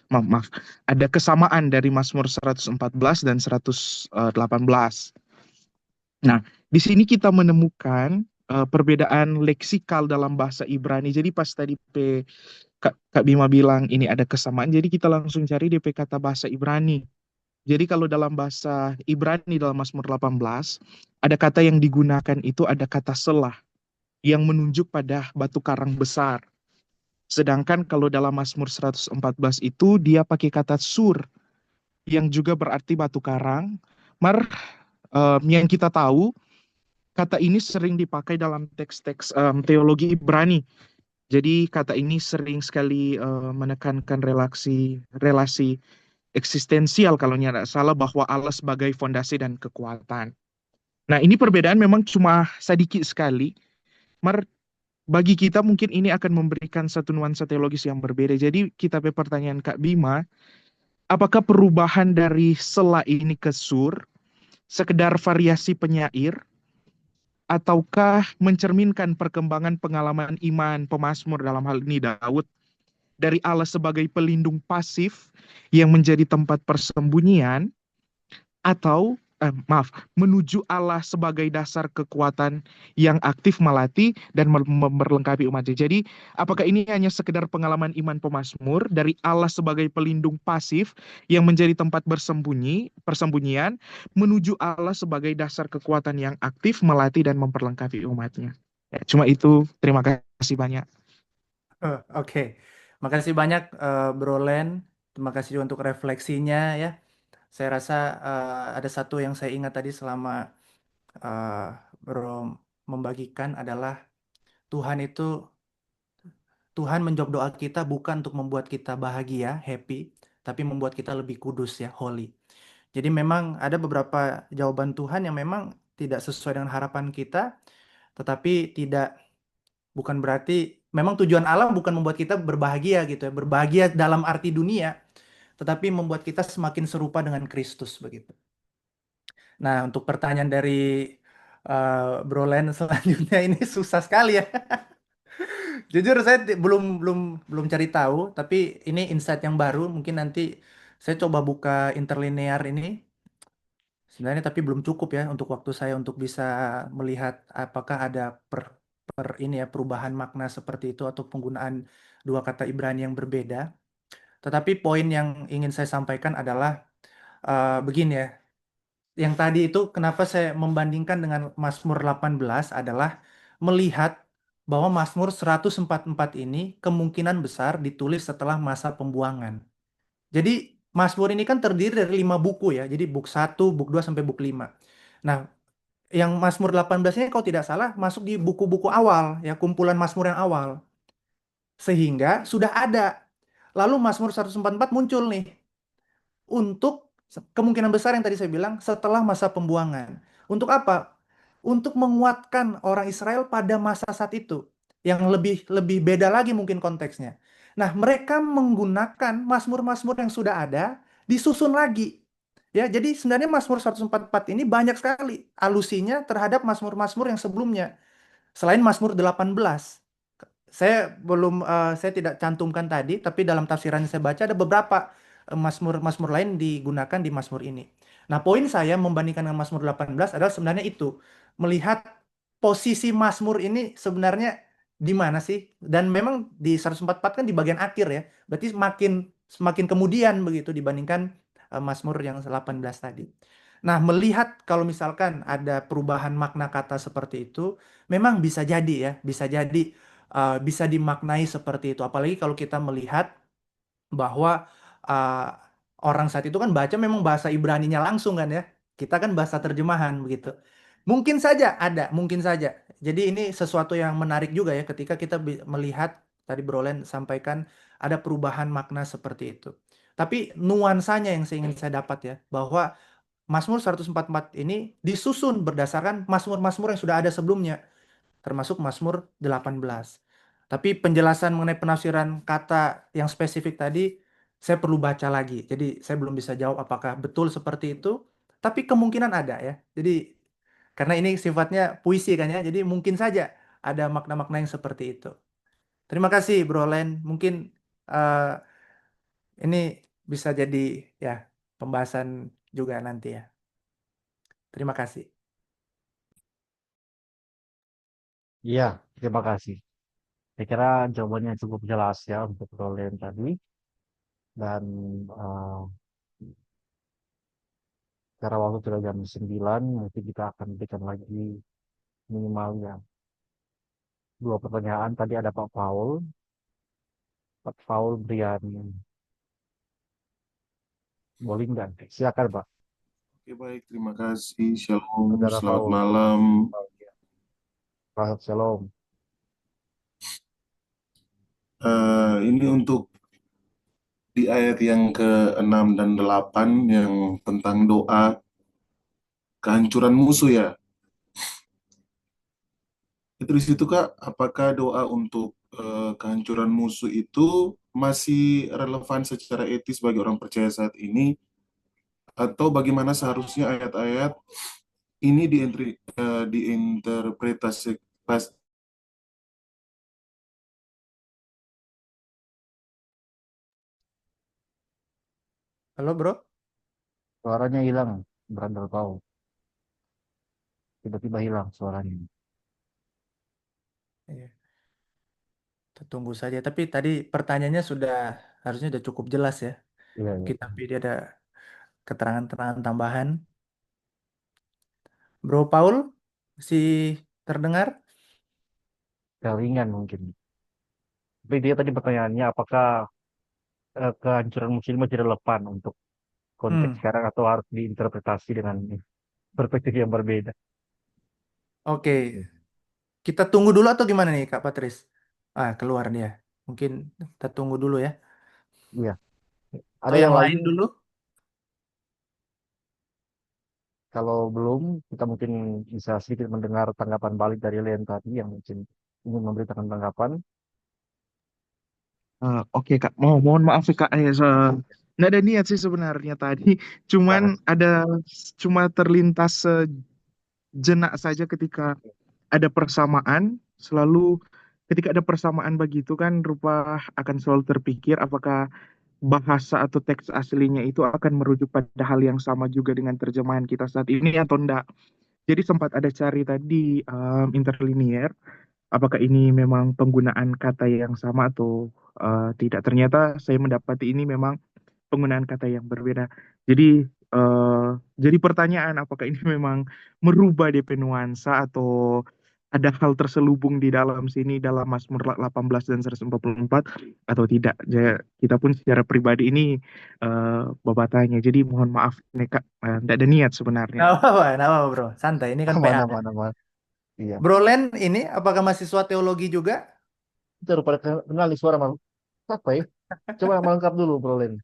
maaf, ada kesamaan dari Mazmur 114 dan 118. Nah, di sini kita menemukan perbedaan leksikal dalam bahasa Ibrani. Jadi pas tadi Kak Bima bilang ini ada kesamaan, jadi kita langsung cari DP kata bahasa Ibrani. Jadi kalau dalam bahasa Ibrani dalam Mazmur 18, ada kata yang digunakan itu ada kata selah yang menunjuk pada batu karang besar. Sedangkan kalau dalam Mazmur 114 itu dia pakai kata sur yang juga berarti batu karang. Yang kita tahu kata ini sering dipakai dalam teks-teks teologi Ibrani. Jadi kata ini sering sekali menekankan relasi eksistensial kalau tidak salah bahwa Allah sebagai fondasi dan kekuatan. Nah, ini perbedaan memang cuma sedikit sekali. Bagi kita mungkin ini akan memberikan satu nuansa teologis yang berbeda. Jadi kita pertanyaan Kak Bima, apakah perubahan dari sela ini ke sur sekedar variasi penyair ataukah mencerminkan perkembangan pengalaman iman pemazmur dalam hal ini Daud dari Allah sebagai pelindung pasif yang menjadi tempat persembunyian atau menuju Allah sebagai dasar kekuatan yang aktif melatih dan memperlengkapi umatnya. Jadi, apakah ini hanya sekedar pengalaman iman pemazmur dari Allah sebagai pelindung pasif yang menjadi tempat persembunyian, menuju Allah sebagai dasar kekuatan yang aktif melatih dan memperlengkapi umatnya? Ya, cuma itu. Terima kasih banyak. Oke. Makasih banyak Bro Len. Terima kasih juga untuk refleksinya ya. Saya rasa ada satu yang saya ingat tadi selama Bro membagikan adalah Tuhan itu Tuhan menjawab doa kita bukan untuk membuat kita bahagia, happy, tapi membuat kita lebih kudus ya, holy. Jadi memang ada beberapa jawaban Tuhan yang memang tidak sesuai dengan harapan kita, tetapi bukan berarti memang tujuan Allah bukan membuat kita berbahagia gitu ya, berbahagia dalam arti dunia, tetapi membuat kita semakin serupa dengan Kristus begitu. Nah, untuk pertanyaan dari Bro Len selanjutnya ini susah sekali ya. Jujur saya belum cari tahu, tapi ini insight yang baru. Mungkin nanti saya coba buka interlinear ini. Sebenarnya tapi belum cukup ya untuk waktu saya untuk bisa melihat apakah ada ini ya perubahan makna seperti itu atau penggunaan dua kata Ibrani yang berbeda. Tetapi poin yang ingin saya sampaikan adalah begini ya. Yang tadi itu kenapa saya membandingkan dengan Mazmur 18 adalah melihat bahwa Mazmur 144 ini kemungkinan besar ditulis setelah masa pembuangan. Jadi Mazmur ini kan terdiri dari 5 buku ya. Jadi buk 1, buk 2 sampai buk 5. Nah, yang Mazmur 18 ini kalau tidak salah masuk di buku-buku awal ya, kumpulan Mazmur yang awal. Sehingga sudah ada. Lalu Mazmur 144 muncul nih untuk kemungkinan besar yang tadi saya bilang setelah masa pembuangan. Untuk apa? Untuk menguatkan orang Israel pada masa saat itu yang lebih lebih beda lagi mungkin konteksnya. Nah, mereka menggunakan mazmur-mazmur yang sudah ada disusun lagi. Ya, jadi sebenarnya Mazmur 144 ini banyak sekali alusinya terhadap mazmur-mazmur yang sebelumnya. Selain Mazmur 18. Saya tidak cantumkan tadi, tapi dalam tafsiran yang saya baca ada beberapa Mazmur lain digunakan di Mazmur ini. Nah, poin saya membandingkan dengan Mazmur 18 adalah sebenarnya itu, melihat posisi Mazmur ini sebenarnya di mana sih? Dan memang di 144 kan di bagian akhir ya. Berarti semakin kemudian begitu dibandingkan Mazmur yang 18 tadi. Nah, melihat kalau misalkan ada perubahan makna kata seperti itu, memang bisa jadi ya, bisa dimaknai seperti itu. Apalagi kalau kita melihat bahwa uh, orang saat itu kan baca memang bahasa Ibraninya langsung kan ya. Kita kan bahasa terjemahan begitu. Mungkin saja ada, mungkin saja. Jadi ini sesuatu yang menarik juga ya ketika kita melihat tadi Brolen sampaikan ada perubahan makna seperti itu. Tapi nuansanya yang saya dapat ya, bahwa Mazmur 144 ini disusun berdasarkan Mazmur-Mazmur yang sudah ada sebelumnya termasuk Mazmur 18. Tapi penjelasan mengenai penafsiran kata yang spesifik tadi, saya perlu baca lagi. Jadi saya belum bisa jawab apakah betul seperti itu, tapi kemungkinan ada ya. Jadi karena ini sifatnya puisi kan ya, jadi mungkin saja ada makna-makna yang seperti itu. Terima kasih Bro Len. Mungkin eh, ini bisa jadi ya pembahasan juga nanti ya. Terima kasih. Iya, terima kasih. Saya kira jawabannya cukup jelas ya untuk Roland tadi. Dan eh, secara waktu sudah jam 9, mungkin kita akan berikan lagi minimal ya 2 pertanyaan. Tadi ada Pak Paul Brian Bolinggan. Silakan Pak. Oke, baik. Terima kasih. Shalom. Saudara Selamat Paul. malam. Selamat Shalom. Ini untuk di ayat yang ke-6 dan 8 yang tentang doa kehancuran musuh ya. Itu di situ Kak, apakah doa untuk kehancuran musuh itu masih relevan secara etis bagi orang percaya saat ini, atau bagaimana seharusnya ayat-ayat ini diinterpretasi pas. Halo Bro. Suaranya hilang, Brandel Paul. Tiba-tiba hilang suaranya. Iya. Kita tunggu saja. Tapi tadi pertanyaannya harusnya sudah cukup jelas ya. Iya, iya. Mungkin tapi dia ada keterangan-keterangan tambahan. Bro Paul, masih terdengar? Ringan mungkin. Tapi dia tadi pertanyaannya apakah kehancuran muslim masih relevan untuk konteks Hmm, sekarang atau harus diinterpretasi dengan perspektif yang berbeda. oke. Kita tunggu dulu atau gimana nih Kak Patris? Keluar dia. Mungkin kita tunggu dulu ya. Iya. Atau Ada yang yang lain? lain dulu? Kalau belum, kita mungkin bisa sedikit mendengar tanggapan balik dari Len tadi yang mungkin ingin memberikan tanggapan. Oke Kak, mohon maaf ya Kak, nggak ada niat sih sebenarnya tadi, cuman Silakan. cuma terlintas sejenak saja ketika ada persamaan, selalu ketika ada persamaan begitu kan rupa akan selalu terpikir apakah bahasa atau teks aslinya itu akan merujuk pada hal yang sama juga dengan terjemahan kita saat ini atau enggak. Jadi sempat ada cari tadi interlinier, apakah ini memang penggunaan kata yang sama atau tidak. Ternyata saya mendapati ini memang penggunaan kata yang berbeda. Jadi jadi pertanyaan apakah ini memang merubah DP nuansa atau ada hal terselubung di dalam sini dalam Mazmur 18 dan 144 atau tidak. Kita pun secara pribadi ini Bapak tanya. Jadi mohon maaf nih Kak, tidak ada niat sebenarnya. Nggak apa-apa, bro. Santai. Ini kan Aman, PA. aman, aman. Iya. Bro Len ini apakah mahasiswa teologi juga? Kita udah pada kenal nih suara malu. Apa ya? Coba melengkap dulu, Bro Len.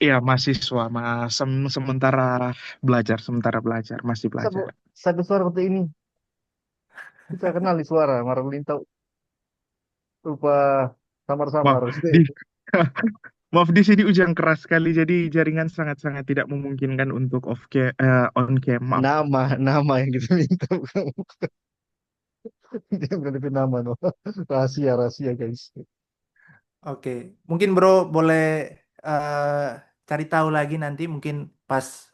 Iya, mahasiswa, mas, sementara belajar, masih belajar. Satu suara seperti ini. Kita kenal nih suara. Marlin tahu rupa samar-samar. Maaf, di maaf di sini hujan keras sekali, jadi jaringan sangat-sangat tidak memungkinkan untuk on cam. Maaf. Nama yang kita minta. Bukan. Dia bukan DP nama, no. Rahasia, guys. Oke, mungkin bro boleh eh, cari tahu lagi nanti mungkin pas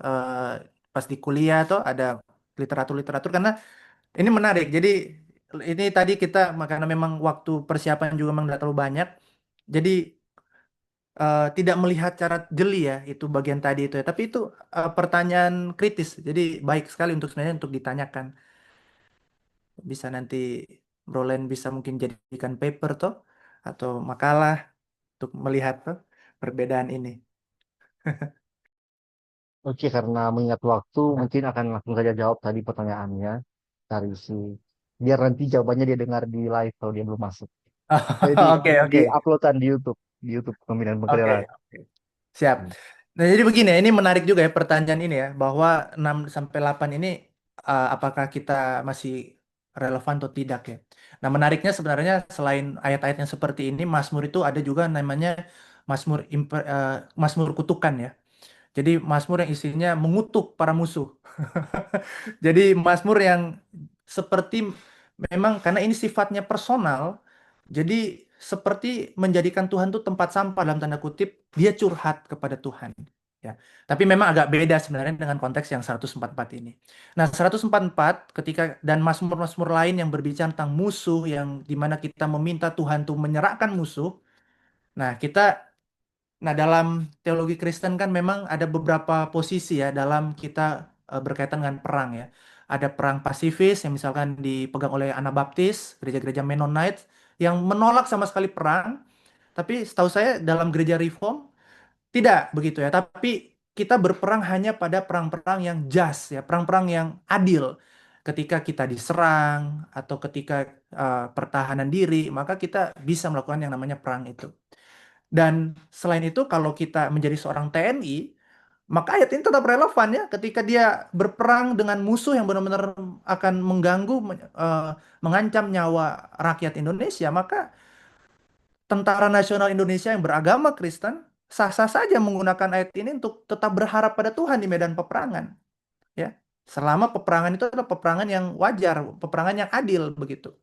pas di kuliah atau ada literatur-literatur karena ini menarik. Jadi ini tadi kita karena memang waktu persiapan juga memang tidak terlalu banyak, jadi tidak melihat cara jeli ya itu bagian tadi itu ya. Tapi itu pertanyaan kritis. Jadi baik sekali untuk sebenarnya untuk ditanyakan. Bisa nanti Brolen bisa mungkin jadikan paper toh atau makalah untuk melihat toh perbedaan ini. Oke, karena mengingat waktu, mungkin akan langsung saja jawab tadi pertanyaannya dari si. Biar nanti jawabannya dia dengar di live kalau dia belum masuk. Jadi Oke, di oke. uploadan di YouTube Pembinaan Oke, Penggereran. oke. Siap. Hmm. Nah, jadi begini ya, ini menarik juga ya pertanyaan ini ya, bahwa 6 sampai 8 ini apakah kita masih relevan atau tidak ya. Nah, menariknya sebenarnya selain ayat-ayat yang seperti ini, Mazmur itu ada juga namanya Mazmur kutukan ya. Jadi Mazmur yang isinya mengutuk para musuh. Jadi Mazmur yang seperti memang karena ini sifatnya personal, jadi seperti menjadikan Tuhan itu tempat sampah dalam tanda kutip, dia curhat kepada Tuhan. Ya. Tapi memang agak beda sebenarnya dengan konteks yang 144 ini. Nah, 144 ketika dan Mazmur-Mazmur lain yang berbicara tentang musuh yang dimana kita meminta Tuhan tuh menyerahkan musuh. Nah, Nah, dalam teologi Kristen kan memang ada beberapa posisi ya dalam kita berkaitan dengan perang ya. Ada perang pasifis yang misalkan dipegang oleh Anabaptis, gereja-gereja Mennonite yang menolak sama sekali perang. Tapi setahu saya dalam gereja Reform tidak begitu ya. Tapi kita berperang hanya pada perang-perang yang just ya, perang-perang yang adil. Ketika kita diserang atau ketika pertahanan diri, maka kita bisa melakukan yang namanya perang itu. Dan selain itu, kalau kita menjadi seorang TNI, maka ayat ini tetap relevan ya. Ketika dia berperang dengan musuh yang benar-benar akan mengganggu, mengancam nyawa rakyat Indonesia, maka Tentara Nasional Indonesia yang beragama Kristen sah-sah saja menggunakan ayat ini untuk tetap berharap pada Tuhan di medan peperangan. Ya, selama peperangan itu adalah peperangan yang wajar, peperangan yang adil begitu.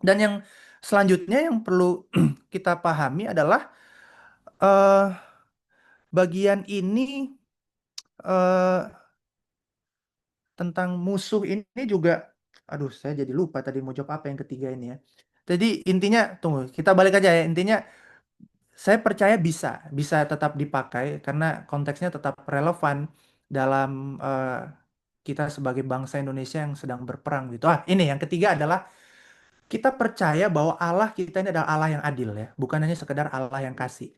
Dan yang selanjutnya yang perlu kita pahami adalah eh, bagian ini eh, tentang musuh ini juga, aduh saya jadi lupa tadi mau jawab apa yang ketiga ini ya. Jadi intinya, tunggu, kita balik aja ya. Intinya saya percaya bisa tetap dipakai karena konteksnya tetap relevan dalam kita sebagai bangsa Indonesia yang sedang berperang gitu. Ini yang ketiga adalah kita percaya bahwa Allah kita ini adalah Allah yang adil ya, bukan hanya sekedar Allah yang kasih.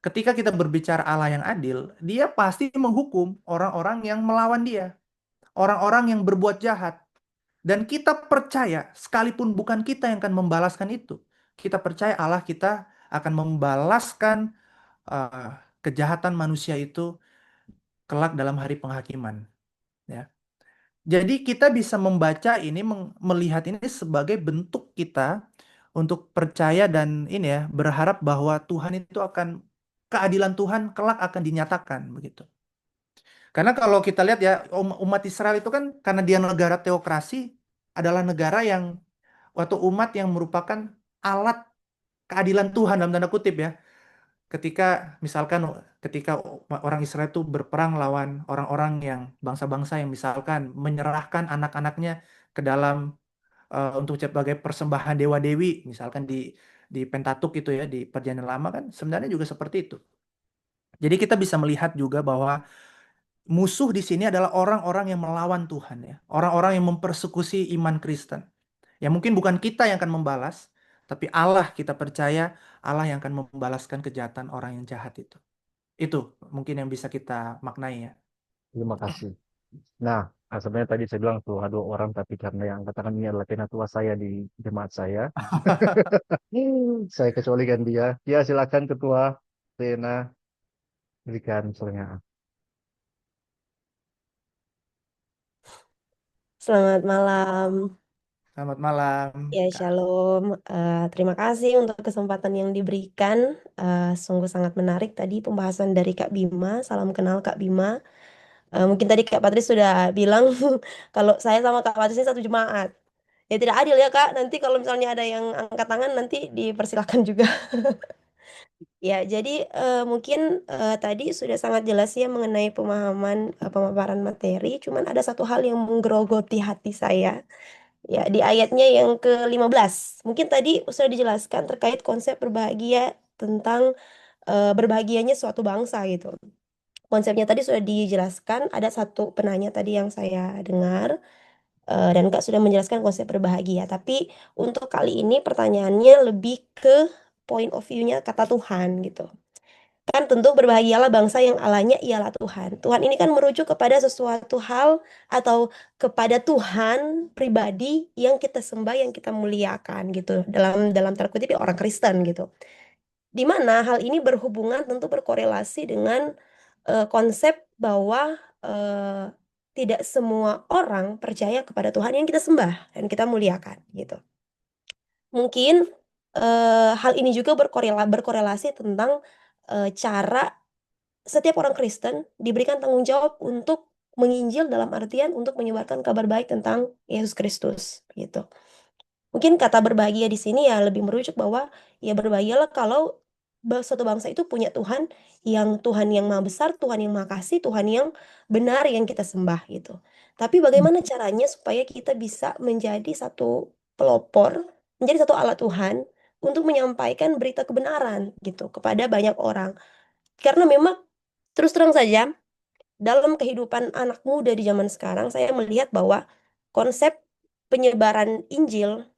Ketika kita berbicara Allah yang adil, dia pasti menghukum orang-orang yang melawan dia, orang-orang yang berbuat jahat. Dan kita percaya, sekalipun bukan kita yang akan membalaskan itu, kita percaya Allah kita akan membalaskan uh, kejahatan manusia itu kelak dalam hari penghakiman. Ya. Jadi kita bisa membaca ini, melihat ini sebagai bentuk kita untuk percaya dan ini ya, berharap bahwa Tuhan itu akan, keadilan Tuhan kelak akan dinyatakan begitu. Karena kalau kita lihat ya, umat Israel itu kan karena dia negara teokrasi, adalah negara yang atau umat yang merupakan alat keadilan Tuhan dalam tanda kutip ya. Ketika misalkan ketika orang Israel itu berperang lawan orang-orang yang bangsa-bangsa yang misalkan menyerahkan anak-anaknya ke dalam untuk sebagai persembahan dewa-dewi, misalkan di Pentatuk itu ya, di Perjanjian Lama kan sebenarnya juga seperti itu. Jadi kita bisa melihat juga bahwa musuh di sini adalah orang-orang yang melawan Tuhan ya, orang-orang yang mempersekusi iman Kristen. Ya mungkin bukan kita yang akan membalas, tapi Allah kita percaya Allah yang akan membalaskan kejahatan orang yang jahat itu. Itu mungkin yang bisa kita maknai ya. Terima kasih. Nah, sebenarnya tadi saya bilang tuh ada orang, tapi karena yang katakan ini adalah penatua saya di jemaat saya, saya kecualikan dia. Ya, silakan Ketua Rena berikan pertanyaan. Selamat malam. Selamat malam, Ya, Kak. Shalom. Terima kasih untuk kesempatan yang diberikan. Sungguh sangat menarik tadi pembahasan dari Kak Bima. Salam kenal Kak Bima. Mungkin tadi Kak Patris sudah bilang kalau saya sama Kak Patris ini satu jemaat. Ya tidak adil ya Kak. Nanti kalau misalnya ada yang angkat tangan nanti dipersilakan juga. Ya, jadi mungkin tadi sudah sangat jelas ya mengenai pemahaman pemaparan materi. Cuman ada satu hal yang menggerogoti hati saya. Ya, di ayatnya yang ke-15. Mungkin tadi sudah dijelaskan terkait konsep berbahagia tentang berbahagianya suatu bangsa gitu. Konsepnya tadi sudah dijelaskan, ada satu penanya tadi yang saya dengar, dan Kak sudah menjelaskan konsep berbahagia. Tapi untuk kali ini pertanyaannya lebih ke point of view-nya kata Tuhan gitu. Kan tentu berbahagialah bangsa yang Allahnya ialah Tuhan. Tuhan ini kan merujuk kepada sesuatu hal atau kepada Tuhan pribadi yang kita sembah, yang kita muliakan gitu. Dalam tanda kutip ya orang Kristen gitu. Di mana hal ini berhubungan tentu berkorelasi dengan konsep bahwa tidak semua orang percaya kepada Tuhan yang kita sembah dan kita muliakan gitu. Mungkin hal ini juga berkorelasi tentang cara setiap orang Kristen diberikan tanggung jawab untuk menginjil dalam artian untuk menyebarkan kabar baik tentang Yesus Kristus gitu. Mungkin kata berbahagia di sini ya lebih merujuk bahwa ya berbahagialah kalau suatu bangsa itu punya Tuhan yang maha besar, Tuhan yang maha kasih, Tuhan yang benar yang kita sembah gitu. Tapi bagaimana caranya supaya kita bisa menjadi satu pelopor, menjadi satu alat Tuhan untuk menyampaikan berita kebenaran gitu kepada banyak orang. Karena memang terus terang saja dalam kehidupan anak muda di zaman sekarang, saya melihat bahwa konsep penyebaran Injil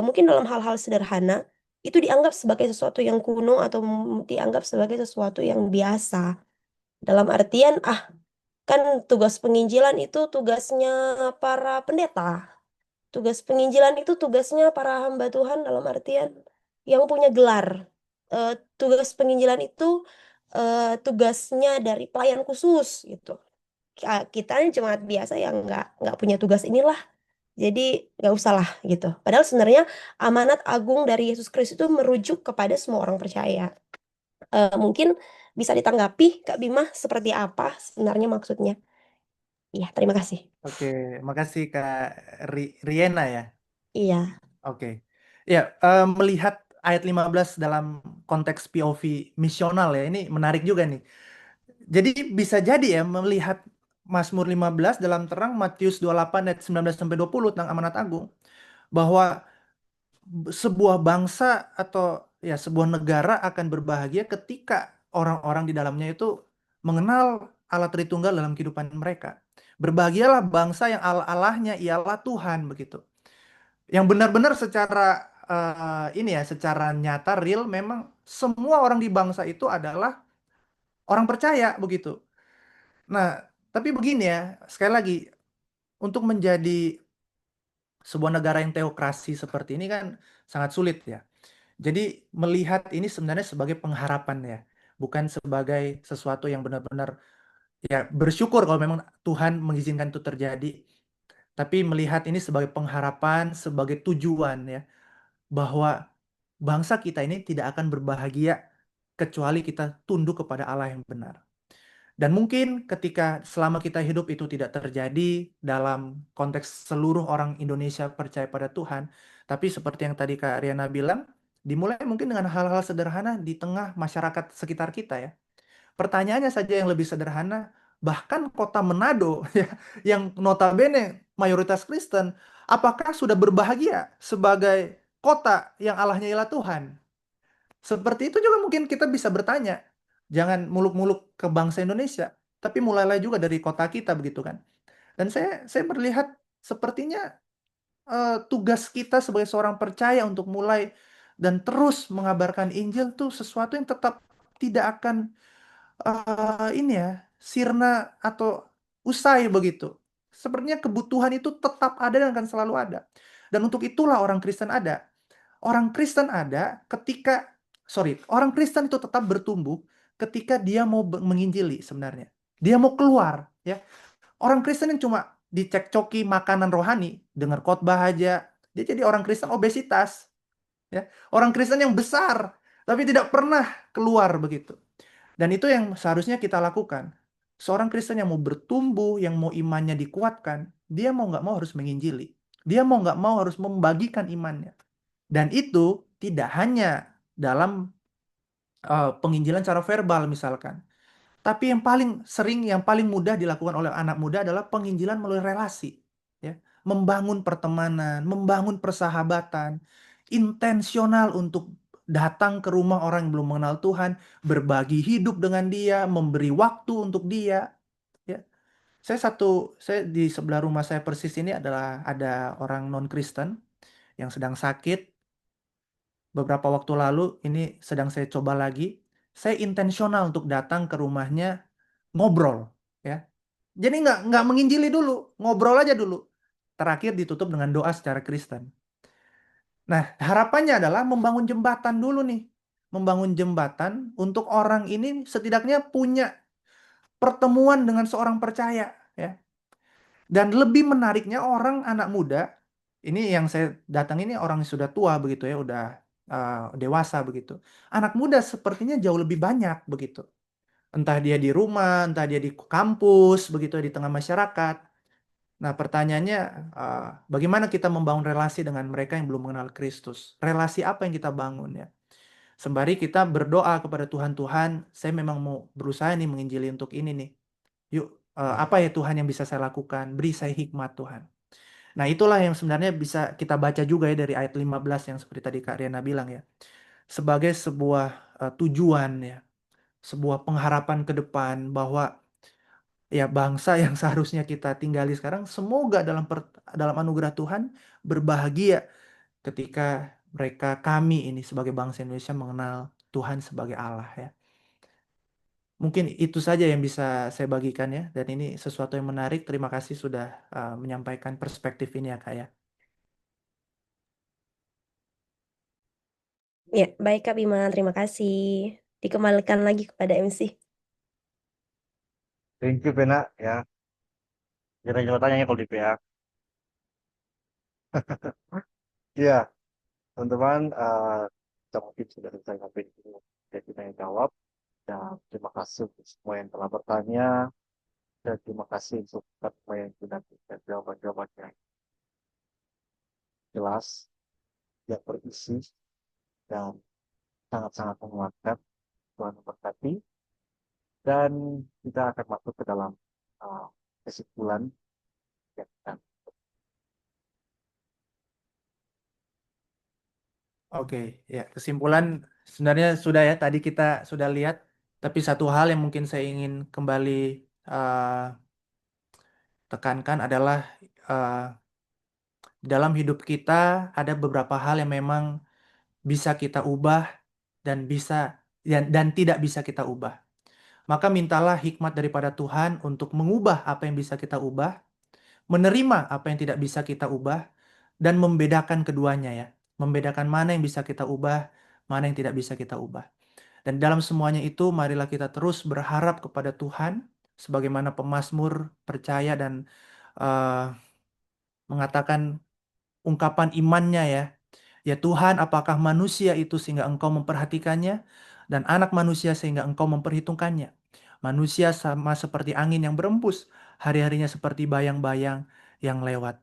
mungkin dalam hal-hal sederhana itu dianggap sebagai sesuatu yang kuno atau dianggap sebagai sesuatu yang biasa. Dalam artian, kan tugas penginjilan itu tugasnya para pendeta. Tugas penginjilan itu tugasnya para hamba Tuhan dalam artian yang punya gelar. Tugas penginjilan itu tugasnya dari pelayan khusus gitu. Kita ini jemaat biasa yang nggak punya tugas inilah, jadi nggak usah lah gitu. Padahal sebenarnya amanat agung dari Yesus Kristus itu merujuk kepada semua orang percaya. Mungkin bisa ditanggapi Kak Bima seperti apa sebenarnya maksudnya? Iya, terima kasih. Oke, makasih Kak Riena ya. Iya, Oke. Ya, melihat ayat 15 dalam konteks POV misional ya, ini menarik juga nih. Jadi bisa jadi ya melihat Mazmur 15 dalam terang Matius 28 ayat 19 sampai 20 tentang amanat agung, bahwa sebuah bangsa atau ya sebuah negara akan berbahagia ketika orang-orang di dalamnya itu mengenal Allah Tritunggal dalam kehidupan mereka. Berbahagialah bangsa yang Allah-Allahnya ialah Tuhan begitu. Yang benar-benar secara ini ya, secara nyata real memang semua orang di bangsa itu adalah orang percaya begitu. Nah, tapi begini ya, sekali lagi untuk menjadi sebuah negara yang teokrasi seperti ini kan sangat sulit ya. Jadi melihat ini sebenarnya sebagai pengharapan ya, bukan sebagai sesuatu yang benar-benar ya bersyukur kalau memang Tuhan mengizinkan itu terjadi, tapi melihat ini sebagai pengharapan, sebagai tujuan ya, bahwa bangsa kita ini tidak akan berbahagia kecuali kita tunduk kepada Allah yang benar. Dan mungkin ketika selama kita hidup itu tidak terjadi dalam konteks seluruh orang Indonesia percaya pada Tuhan, tapi seperti yang tadi Kak Riana bilang, dimulai mungkin dengan hal-hal sederhana di tengah masyarakat sekitar kita ya. Pertanyaannya saja yang lebih sederhana, bahkan kota Manado ya, yang notabene mayoritas Kristen, apakah sudah berbahagia sebagai kota yang Allahnya ialah Tuhan? Seperti itu juga mungkin kita bisa bertanya. Jangan muluk-muluk ke bangsa Indonesia. tapi mulailah juga dari kota kita begitu kan. Dan saya melihat sepertinya tugas kita sebagai seorang percaya untuk mulai dan terus mengabarkan Injil tuh sesuatu yang tetap tidak akan ini ya, sirna atau usai begitu. Sepertinya kebutuhan itu tetap ada dan akan selalu ada. Dan untuk itulah orang Kristen ada. Orang Kristen ada orang Kristen itu tetap bertumbuh ketika dia mau menginjili sebenarnya. Dia mau keluar, ya. Orang Kristen yang cuma dicekcoki makanan rohani, dengar khotbah aja, dia jadi orang Kristen obesitas, ya. Orang Kristen yang besar, tapi tidak pernah keluar begitu. Dan itu yang seharusnya kita lakukan. Seorang Kristen yang mau bertumbuh, yang mau imannya dikuatkan, dia mau nggak mau harus menginjili. Dia mau nggak mau harus membagikan imannya. Dan itu tidak hanya dalam penginjilan secara verbal misalkan. Tapi yang paling sering, yang paling mudah dilakukan oleh anak muda adalah penginjilan melalui relasi. Ya. Membangun pertemanan, membangun persahabatan, intensional untuk datang ke rumah orang yang belum mengenal Tuhan, berbagi hidup dengan dia, memberi waktu untuk dia. Ya. Saya di sebelah rumah saya persis ini ada orang non-Kristen yang sedang sakit. Beberapa waktu lalu, ini sedang saya coba lagi. Saya intensional untuk datang ke rumahnya, ngobrol, ya. Jadi nggak menginjili dulu, ngobrol aja dulu. Terakhir ditutup dengan doa secara Kristen. Nah, harapannya adalah membangun jembatan dulu nih. Membangun jembatan untuk orang ini setidaknya punya pertemuan dengan seorang percaya, ya. Dan lebih menariknya orang anak muda, ini yang saya datang ini orang yang sudah tua begitu ya, udah dewasa begitu. Anak muda sepertinya jauh lebih banyak begitu. Entah dia di rumah, entah dia di kampus begitu ya, di tengah masyarakat. Nah, pertanyaannya, bagaimana kita membangun relasi dengan mereka yang belum mengenal Kristus? Relasi apa yang kita bangun ya? Sembari kita berdoa kepada Tuhan, Tuhan, saya memang mau berusaha nih menginjili untuk ini nih. Yuk, apa ya Tuhan yang bisa saya lakukan? Beri saya hikmat Tuhan. Nah, itulah yang sebenarnya bisa kita baca juga ya dari ayat 15 yang seperti tadi Kak Riana bilang ya. Sebagai sebuah tujuan ya, sebuah pengharapan ke depan bahwa ya bangsa yang seharusnya kita tinggali sekarang semoga dalam anugerah Tuhan berbahagia ketika kami ini sebagai bangsa Indonesia mengenal Tuhan sebagai Allah ya. Mungkin itu saja yang bisa saya bagikan ya, dan ini sesuatu yang menarik. Terima kasih sudah menyampaikan perspektif ini ya Kak ya. Ya, baik Kak Bima, terima kasih. Dikembalikan lagi kepada MC. Thank you, Pena, ya. Kira-kira tanya kalau di PA. Iya, teman-teman, kita mungkin sudah selesai sampai di sini. Jadi tanya jawab. Dan terima kasih untuk semua yang telah bertanya. Dan terima kasih untuk semua yang sudah memberikan jawaban-jawaban yang jelas, yang berisi, dan sangat-sangat menguatkan. Tuhan memberkati. Dan kita akan masuk ke dalam kesimpulan. Ya, dan Oke, ya kesimpulan sebenarnya sudah ya, tadi kita sudah lihat, tapi satu hal yang mungkin saya ingin kembali tekankan adalah dalam hidup kita ada beberapa hal yang memang bisa kita ubah dan dan tidak bisa kita ubah. Maka mintalah hikmat daripada Tuhan untuk mengubah apa yang bisa kita ubah, menerima apa yang tidak bisa kita ubah, dan membedakan keduanya ya. Membedakan mana yang bisa kita ubah, mana yang tidak bisa kita ubah. Dan dalam semuanya itu, marilah kita terus berharap kepada Tuhan, sebagaimana pemazmur percaya dan mengatakan ungkapan imannya ya. Ya Tuhan, apakah manusia itu sehingga engkau memperhatikannya, dan anak manusia sehingga engkau memperhitungkannya. Manusia sama seperti angin yang berembus, hari-harinya seperti bayang-bayang yang lewat.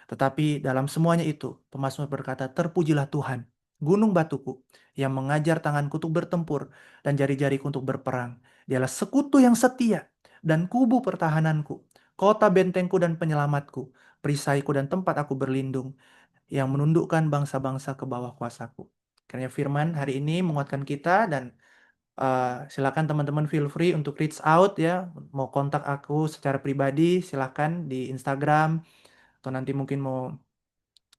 Tetapi dalam semuanya itu, pemazmur berkata, terpujilah Tuhan, gunung batuku, yang mengajar tanganku untuk bertempur dan jari-jariku untuk berperang. Dialah sekutu yang setia dan kubu pertahananku, kota bentengku dan penyelamatku, perisaiku dan tempat aku berlindung, yang menundukkan bangsa-bangsa ke bawah kuasaku. Karena firman hari ini menguatkan kita dan Silakan teman-teman feel free untuk reach out ya, mau kontak aku secara pribadi silakan di Instagram, atau nanti mungkin mau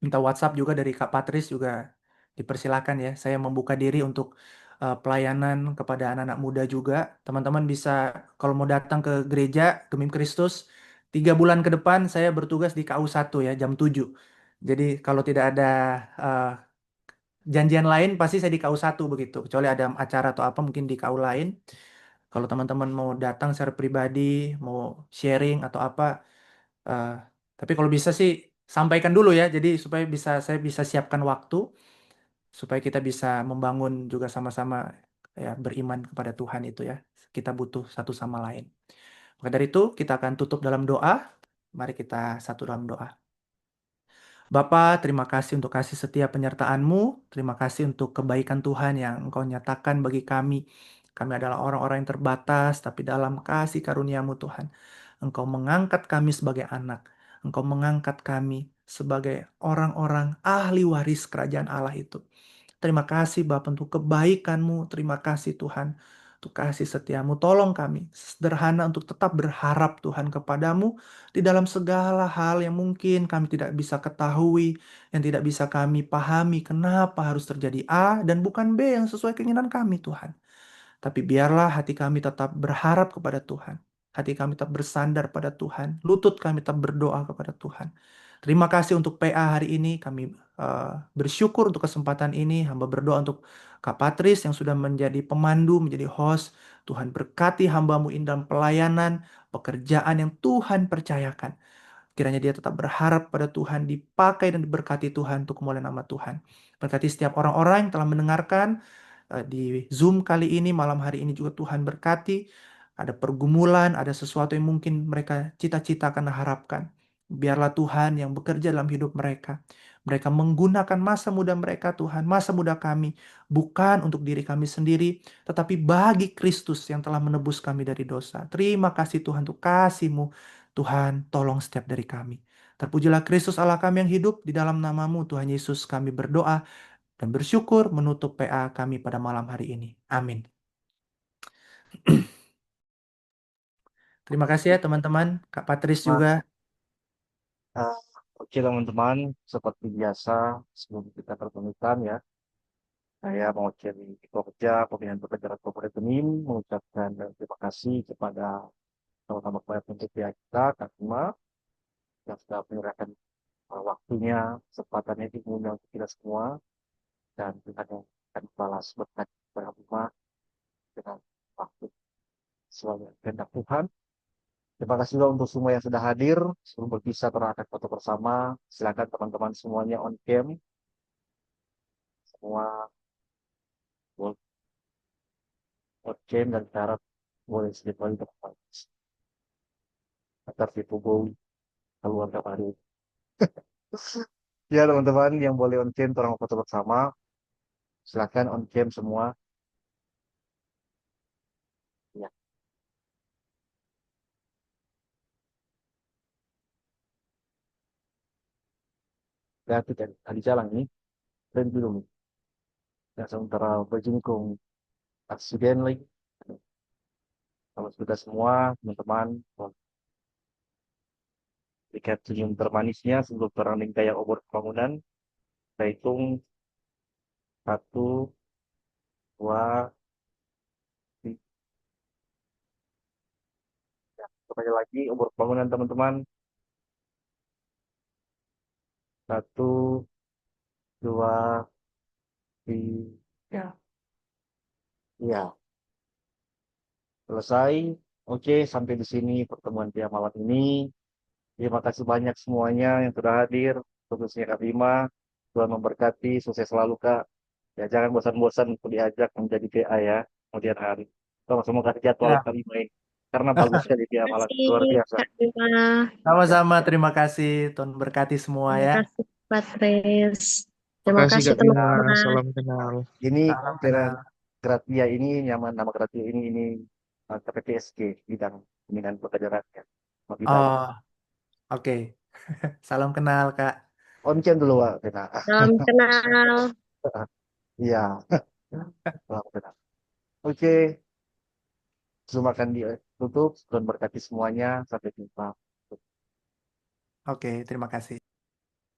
minta WhatsApp juga dari Kak Patris juga dipersilakan ya. Saya membuka diri untuk pelayanan kepada anak-anak muda juga. Teman-teman bisa kalau mau datang ke gereja Gemim Kristus 3 bulan ke depan saya bertugas di KU1 ya jam 7. Jadi kalau tidak ada eh, janjian lain pasti saya di KU1 begitu. Kecuali ada acara atau apa mungkin di KU lain. Kalau teman-teman mau datang secara pribadi, mau sharing atau apa, eh, tapi kalau bisa sih sampaikan dulu ya. Jadi supaya saya bisa siapkan waktu supaya kita bisa membangun juga sama-sama ya beriman kepada Tuhan itu ya. Kita butuh satu sama lain. Maka dari itu kita akan tutup dalam doa. Mari kita satu dalam doa. Bapa, terima kasih untuk kasih setia penyertaan-Mu. Terima kasih untuk kebaikan Tuhan yang Engkau nyatakan bagi kami. Kami adalah orang-orang yang terbatas, tapi dalam kasih karunia-Mu Tuhan, Engkau mengangkat kami sebagai anak. Engkau mengangkat kami sebagai orang-orang ahli waris kerajaan Allah itu. Terima kasih Bapa untuk kebaikan-Mu. Terima kasih Tuhan untuk kasih setiamu. Tolong kami sederhana untuk tetap berharap Tuhan kepadamu di dalam segala hal yang mungkin kami tidak bisa ketahui, yang tidak bisa kami pahami kenapa harus terjadi A dan bukan B yang sesuai keinginan kami Tuhan. Tapi biarlah hati kami tetap berharap kepada Tuhan. Hati kami tetap bersandar pada Tuhan. Lutut kami tetap berdoa kepada Tuhan. Terima kasih untuk PA hari ini. Kami bersyukur untuk kesempatan ini. Hamba berdoa untuk Kak Patris yang sudah menjadi pemandu, menjadi host. Tuhan berkati hambamu ini dalam pelayanan, pekerjaan yang Tuhan percayakan. Kiranya dia tetap berharap pada Tuhan, dipakai dan diberkati Tuhan untuk kemuliaan nama Tuhan. Berkati setiap orang-orang yang telah mendengarkan di Zoom kali ini, malam hari ini juga Tuhan berkati. Ada pergumulan, ada sesuatu yang mungkin mereka cita-citakan dan harapkan. Biarlah Tuhan yang bekerja dalam hidup mereka. Mereka menggunakan masa muda mereka, Tuhan, masa muda kami, bukan untuk diri kami sendiri, tetapi bagi Kristus yang telah menebus kami dari dosa. Terima kasih Tuhan untuk kasih-Mu. Tuhan, tolong setiap dari kami. Terpujilah Kristus Allah kami yang hidup, di dalam nama-Mu Tuhan Yesus kami berdoa dan bersyukur menutup PA kami pada malam hari ini. Amin. Terima kasih ya teman-teman, Kak Patris juga. Ah, Oke teman-teman, seperti biasa sebelum kita pertemukan ya, saya mewakili Pekerja Pembinaan Pekerjaan Kabupaten Benim mengucapkan terima kasih kepada sama-sama kepada panitia kita, Kak Bima, yang sudah menyerahkan waktunya, kesempatannya di mengundang kita semua, dan Tuhan yang akan balas berkat kepada Bima dengan waktu selalu kehendak Tuhan. Terima kasih juga untuk semua yang sudah hadir. Sebelum berpisah, kita akan foto bersama. Silakan teman-teman semuanya on cam. Semua boleh on cam dan harap boleh sedikit lagi teman-teman. Agar Bowie keluar baru. Ya teman-teman yang boleh on cam, orang foto bersama. Silakan on cam semua. Ya, berarti kan tadi jalan ini dan belum. Dan sementara berjengkung aksiden lagi. Kalau sudah semua teman-teman, ikat senyum termanisnya sebelum terangning kayak obor bangunan. Kita hitung 1, 2, 3. Kembali lagi obor bangunan teman-teman. 1, 2, 3. Ya, selesai. Oke, sampai di sini pertemuan dia malam ini. Terima kasih banyak semuanya yang sudah hadir, khususnya Kak Bima. Tuhan memberkati, sukses selalu Kak. Ya, jangan bosan-bosan untuk diajak menjadi PA ya, kemudian hari. Sama-sama kasih jadwal Ya, Kak Bima ini. Karena bagus sekali dia Terima malam, kasih luar biasa. Kak Bima. Ya, sama-sama terima kasih. Tuhan berkati semua Terima ya. kasih Patris. Terima Makasih kasih Kak Bima, teman-teman. salam kenal. ini Salam dengan kenal. Gratia ini, nyaman nama Gratia ini KPPSG, bidang pembinaan pekerja rakyat. Mau ditanya. Oh, oke. Salam kenal, Kak. On cam dulu, Wak. Benar. Salam kenal. Iya. Wah, benar. Oke, Zoom akan ditutup. Tuhan berkati semuanya. Sampai jumpa. Oke, terima kasih.